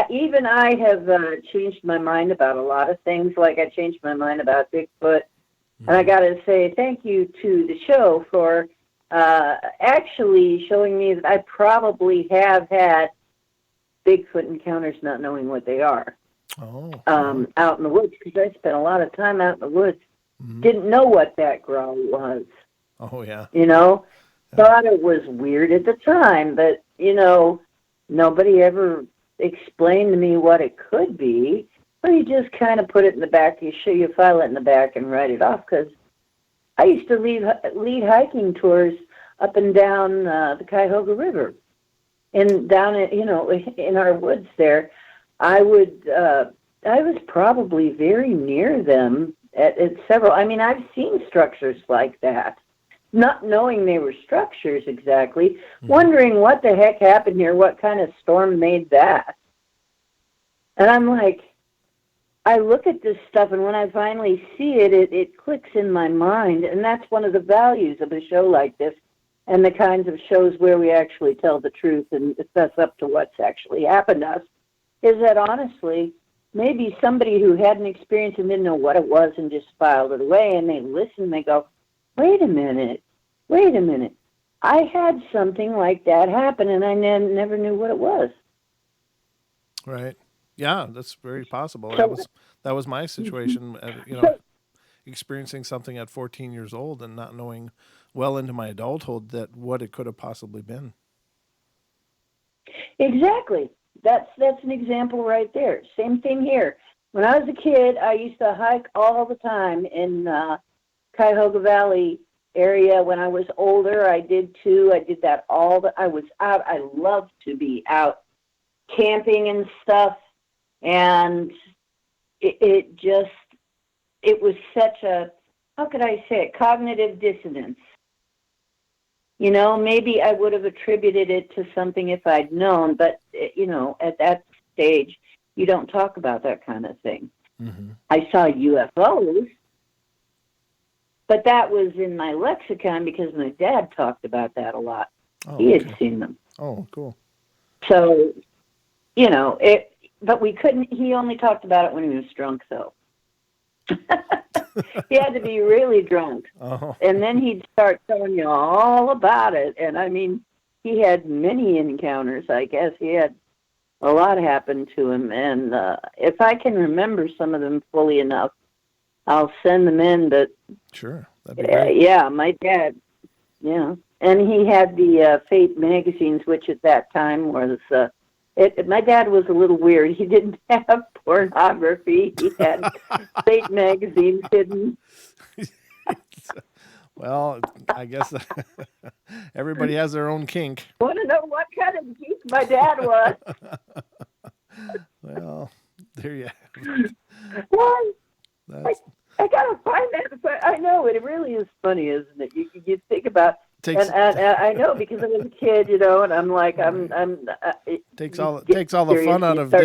I: Even I have changed my mind about a lot of things. Like I changed my mind about Bigfoot, and I got to say thank you to the show for actually showing me that I probably have had Bigfoot encounters, not knowing what they are. Out in the woods, because I spent a lot of time out in the woods. Didn't know what that growl was.
A: Oh yeah.
I: Thought it was weird at the time, but nobody ever explained to me what it could be. But you just kind of put it in the back. You file it in the back and write it off. Because I used to lead hiking tours up and down the Cuyahoga River, and down in our woods there. I was probably very near them at several. I mean, I've seen structures like that, not knowing they were structures exactly, wondering what the heck happened here, what kind of storm made that. And I'm like, I look at this stuff, and when I finally see it, it clicks in my mind. And that's one of the values of a show like this, and the kinds of shows where we actually tell the truth and fess up to what's actually happened to us, is that honestly, maybe somebody who had an experience and didn't know what it was and just filed it away, and they listen and they go, wait a minute, I had something like that happen and I never knew what it was.
A: Right. Yeah, that's very possible.
I: So,
A: that was my situation, experiencing something at 14 years old and not knowing well into my adulthood that what it could have possibly been.
I: Exactly. That's an example right there. Same thing here. When I was a kid, I used to hike all the time in Cuyahoga Valley area. When I was older, I did too. I did that I was out. I loved to be out camping and stuff. And it was such a, how could I say it, cognitive dissonance. Maybe I would have attributed it to something if I'd known, but, at that stage, you don't talk about that kind of thing.
A: Mm-hmm.
I: I saw UFOs, but that was in my lexicon because my dad talked about that a lot. He had seen them.
A: Oh, cool.
I: So, but we couldn't. He only talked about it when he was drunk, though. He had to be really drunk, and then he'd start telling you all about it. And I mean, he had many encounters. I guess he had a lot happen to him, and if I can remember some of them fully enough, I'll send them in. But
A: sure, that'd be great.
I: Yeah, my dad. Yeah, and he had the Fate magazines, which at that time was. My dad was a little weird. He didn't have pornography. He had Fate magazines hidden.
A: Well, I guess everybody has their own kink.
I: Want to know what kind of geek my dad was?
A: Well, there you have it.
I: Well, I gotta find that. But I know it really is funny, isn't it? You think about. And I know because I was a kid, and I'm like,
A: takes all the fun out of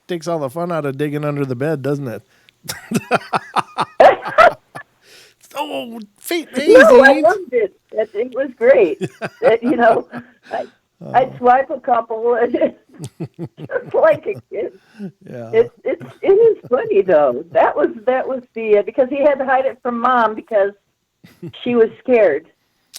A: takes all the fun out of digging under the bed, doesn't it? Oh, Fate magazine!
I: No, I loved it. It was great. I'd swipe a couple, and just like a kid.
A: Yeah,
I: it is funny though. That was the because he had to hide it from Mom because she was scared.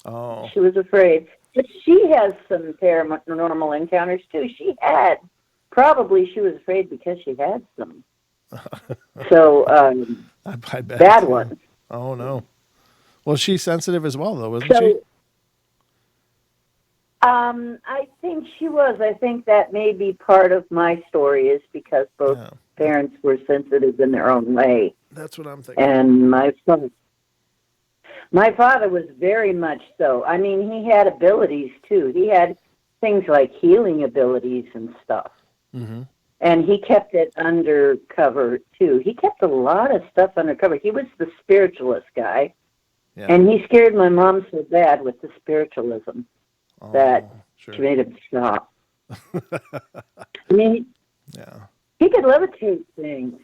A: Oh.
I: She was afraid. But she has some paranormal encounters, too. She was afraid because she had some. So,
A: I bet.
I: bad ones.
A: Oh, no. Well, she's sensitive as well, though, wasn't she?
I: I think she was. I think that may be part of my story is because both parents were sensitive in their own way.
A: That's what I'm thinking.
I: And my father was very much so. I mean, he had abilities, too. He had things like healing abilities and stuff.
A: Mm-hmm.
I: And he kept it undercover, too. He kept a lot of stuff undercover. He was the spiritualist guy. Yeah. And he scared my mom so bad with the spiritualism that she made him stop. I mean, he could levitate things.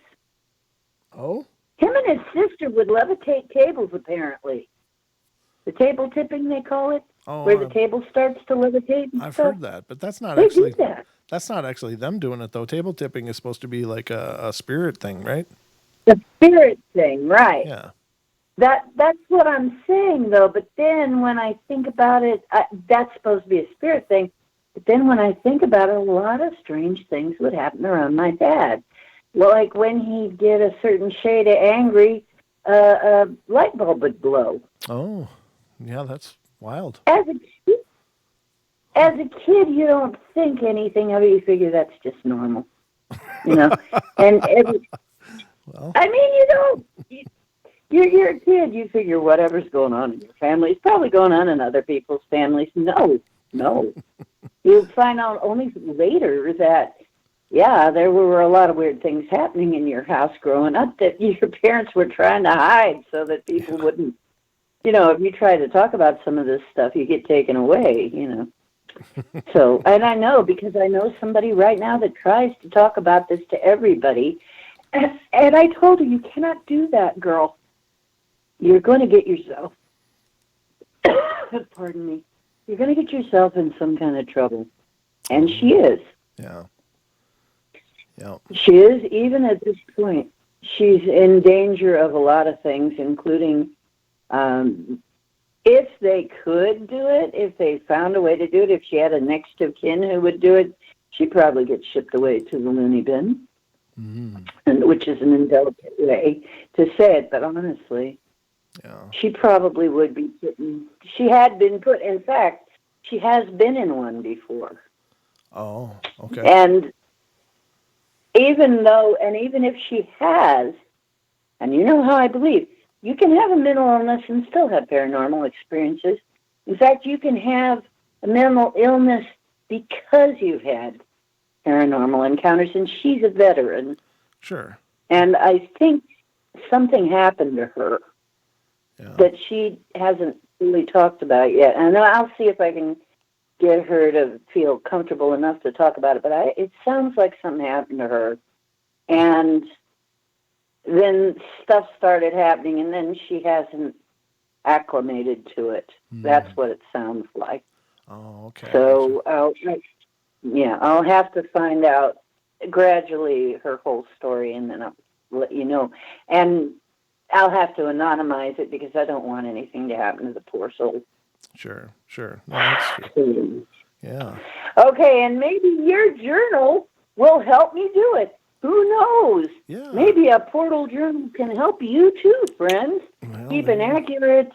A: Oh?
I: Him and his sister would levitate tables, apparently. The table tipping, they call it, where the table starts to levitate.
A: I've heard that, but that's not That's not actually them doing it, though. Table tipping is supposed to be like a spirit thing, right?
I: The spirit thing, right?
A: Yeah.
I: That's what I'm saying, though. But then when I think about it, that's supposed to be a spirit thing. But then when I think about it, a lot of strange things would happen around my dad. Like when he'd get a certain shade of angry, a light bulb would glow.
A: Oh, yeah, that's wild.
I: As a kid, you don't think anything of it. You figure that's just normal, And I mean, you're a kid. You figure whatever's going on in your family is probably going on in other people's families. No. You find out only later that. Yeah, there were a lot of weird things happening in your house growing up that your parents were trying to hide so that people wouldn't, if you try to talk about some of this stuff, you get taken away, So, and I know because I know somebody right now that tries to talk about this to everybody. And I told her, you cannot do that, girl. You're going to get yourself, pardon me, you're going to get yourself in some kind of trouble. And she is.
A: Yeah. Yeah.
I: She is, even at this point. She's in danger of a lot of things, including if they could do it, if they found a way to do it, if she had a next of kin who would do it, she'd probably get shipped away to the loony bin, which is an indelicate way to say it, but honestly, she probably would be put in. She had been put, in fact, she has been in one before.
A: Oh, okay.
I: And even if she has, and you know how I believe, you can have a mental illness and still have paranormal experiences. In fact, you can have a mental illness because you've had paranormal encounters, and she's a veteran.
A: Sure.
I: And I think something happened to her that she hasn't really talked about yet. And I'll see if I can get her to feel comfortable enough to talk about it. But it sounds like something happened to her. And then stuff started happening, and then she hasn't acclimated to it. That's what it sounds like.
A: Oh, okay.
I: So, I'll have to find out gradually her whole story, and then I'll let you know. And I'll have to anonymize it because I don't want anything to happen to the poor soul.
A: Sure. No, that's true. Yeah.
I: Okay, and maybe your journal will help me do it. Who knows?
A: Yeah.
I: Maybe a portal journal can help you too, friends.
A: Well,
I: Keep an accurate.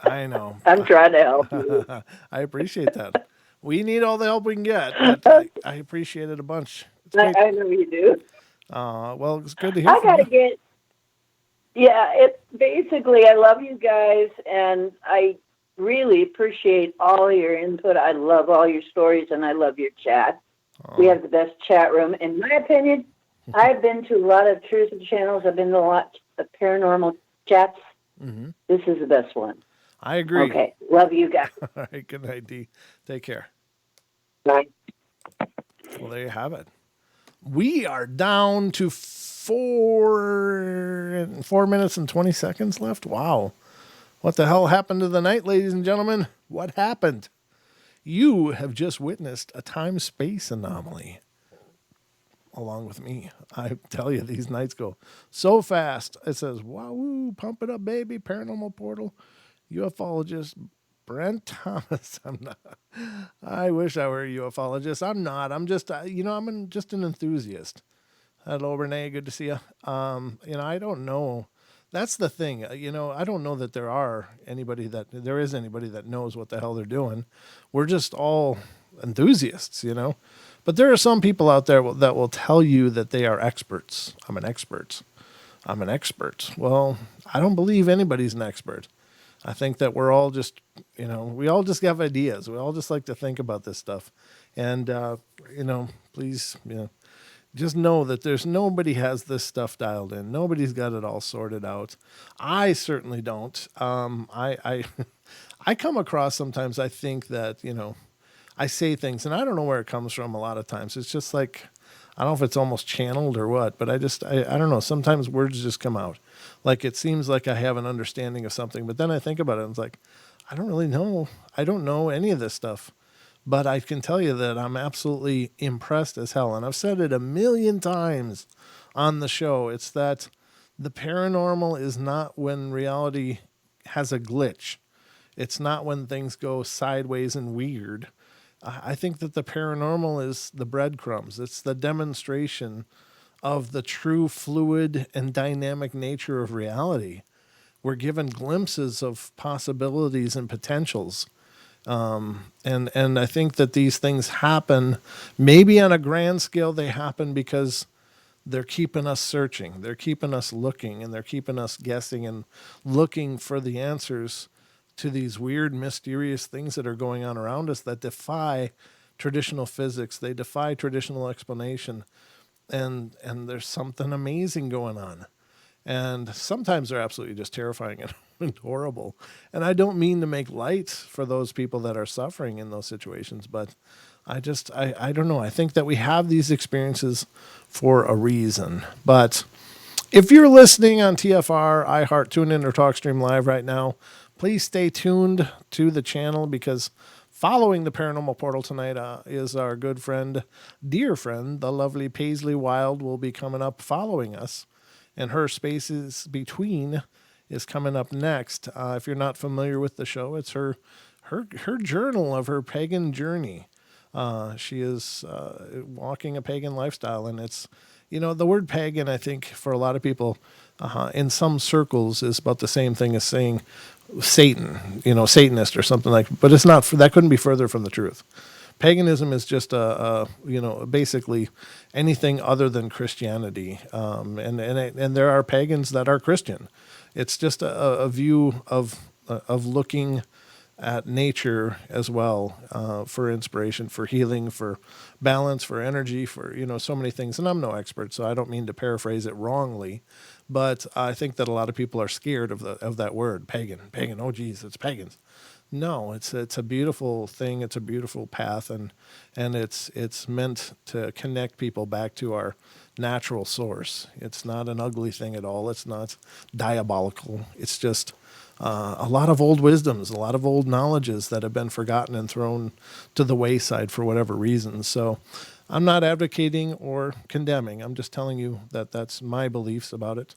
A: I know.
I: I'm trying to help you.
A: I appreciate that. We need all the help we can get, but I appreciate it a bunch. It's great.
I: I know you do.
A: Well, it's good to hear
I: I
A: from
I: gotta
A: you.
I: get. Yeah, it basically. I love you guys, and I really appreciate all your input. I love all your stories, and I love your chat. We have the best chat room, in my opinion. I've been to a lot of truth channels. I've been to a lot of paranormal chats.
A: Mm-hmm.
I: This is the best one.
A: I agree.
I: Okay, love you guys.
A: All right, good night, Dee. Take care.
I: Bye.
A: Well, there you have it. We are down to 4 minutes and 20 seconds left. Wow. What the hell happened to the night, ladies and gentlemen? What happened? You have just witnessed a time-space anomaly. Along with me. I tell you, these nights go so fast. It says, wow, pump it up, baby. Paranormal Portal. ufologist Brent Thomas. I'm not. I wish I were a ufologist. I'm not. I'm just, just an enthusiast. Hello, Renee. Good to see you. I don't know. That's the thing. I don't know that there is anybody that knows what the hell they're doing. We're just all enthusiasts, But there are some people out there that will tell you that they are experts. I'm an expert. Well, I don't believe anybody's an expert. I think that we're all just, we all just have ideas. We all just like to think about this stuff. And, please, just know that there's nobody has this stuff dialed in. Nobody's got it all sorted out. I certainly don't. I come across sometimes, I think that, I say things and I don't know where it comes from a lot of times. It's just like, I don't know if it's almost channeled or what, but I don't know. Sometimes words just come out. Like it seems like I have an understanding of something, but then I think about it and it's like, I don't really know. I don't know any of this stuff, but I can tell you that I'm absolutely impressed as hell. And I've said it a million times on the show. It's that the paranormal is not when reality has a glitch. It's not when things go sideways and weird. I think that the paranormal is the breadcrumbs. It's the demonstration of the true fluid and dynamic nature of reality. We're given glimpses of possibilities and potentials. And I think that these things happen, maybe on a grand scale, they happen because they're keeping us searching. They're keeping us looking, and they're keeping us guessing and looking for the answers to these weird, mysterious things that are going on around us that defy traditional physics. They defy traditional explanation. And there's something amazing going on. And sometimes they're absolutely just terrifying and horrible. And I don't mean to make light for those people that are suffering in those situations, but I don't know. I think that we have these experiences for a reason. But if you're listening on TFR, iHeart, TuneIn, or TalkStream Live right now, please stay tuned to the channel because following the Paranormal Portal tonight is our good friend, dear friend, the lovely Paisley Wild will be coming up following us. And her Spaces Between is coming up next. If you're not familiar with the show, it's her journal of her pagan journey. She is walking a pagan lifestyle, and it's, the word pagan, I think, for a lot of people in some circles is about the same thing as saying Satan, Satanist or something like that. But it's not, that couldn't be further from the truth. Paganism is just basically anything other than Christianity, and there are pagans that are Christian. It's just a view of looking at nature as well, for inspiration, for healing, for balance, for energy, for so many things. And I'm no expert, so I don't mean to paraphrase it wrongly, but I think that a lot of people are scared of that word, pagan. Oh, geez, it's pagans. No, it's a beautiful thing. It's a beautiful path, and it's meant to connect people back to our natural source. It's not an ugly thing at all. It's not diabolical. It's just a lot of old wisdoms, a lot of old knowledges that have been forgotten and thrown to the wayside for whatever reason. So I'm not advocating or condemning. I'm just telling you that that's my beliefs about it.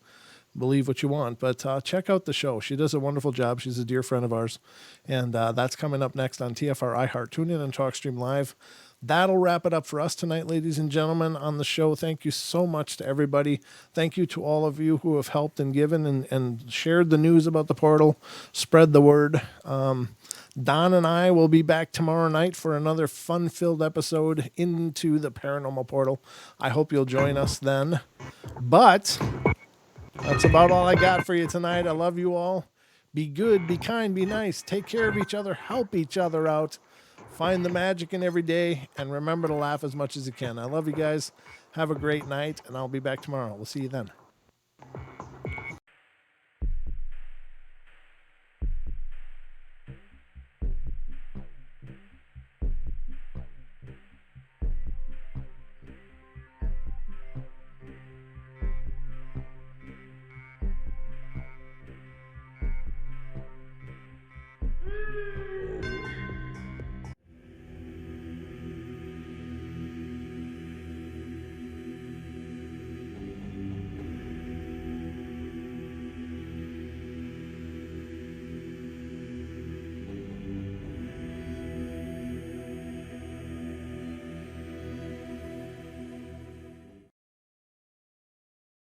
A: Believe what you want, but check out the show. She does a wonderful job. She's a dear friend of ours, and that's coming up next on TFR iHeart. Tune in and TalkStream Live. That'll wrap it up for us tonight, ladies and gentlemen, on the show. Thank you so much to everybody. Thank you to all of you who have helped and given and shared the news about the portal, spread the word. Don and I will be back tomorrow night for another fun-filled episode into the Paranormal Portal. I hope you'll join us then. But that's about all I got for you tonight. I love you all. Be good, be kind, be nice. Take care of each other. Help each other out. Find the magic in every day. And remember to laugh as much as you can. I love you guys. Have a great night. And I'll be back tomorrow. We'll see you then.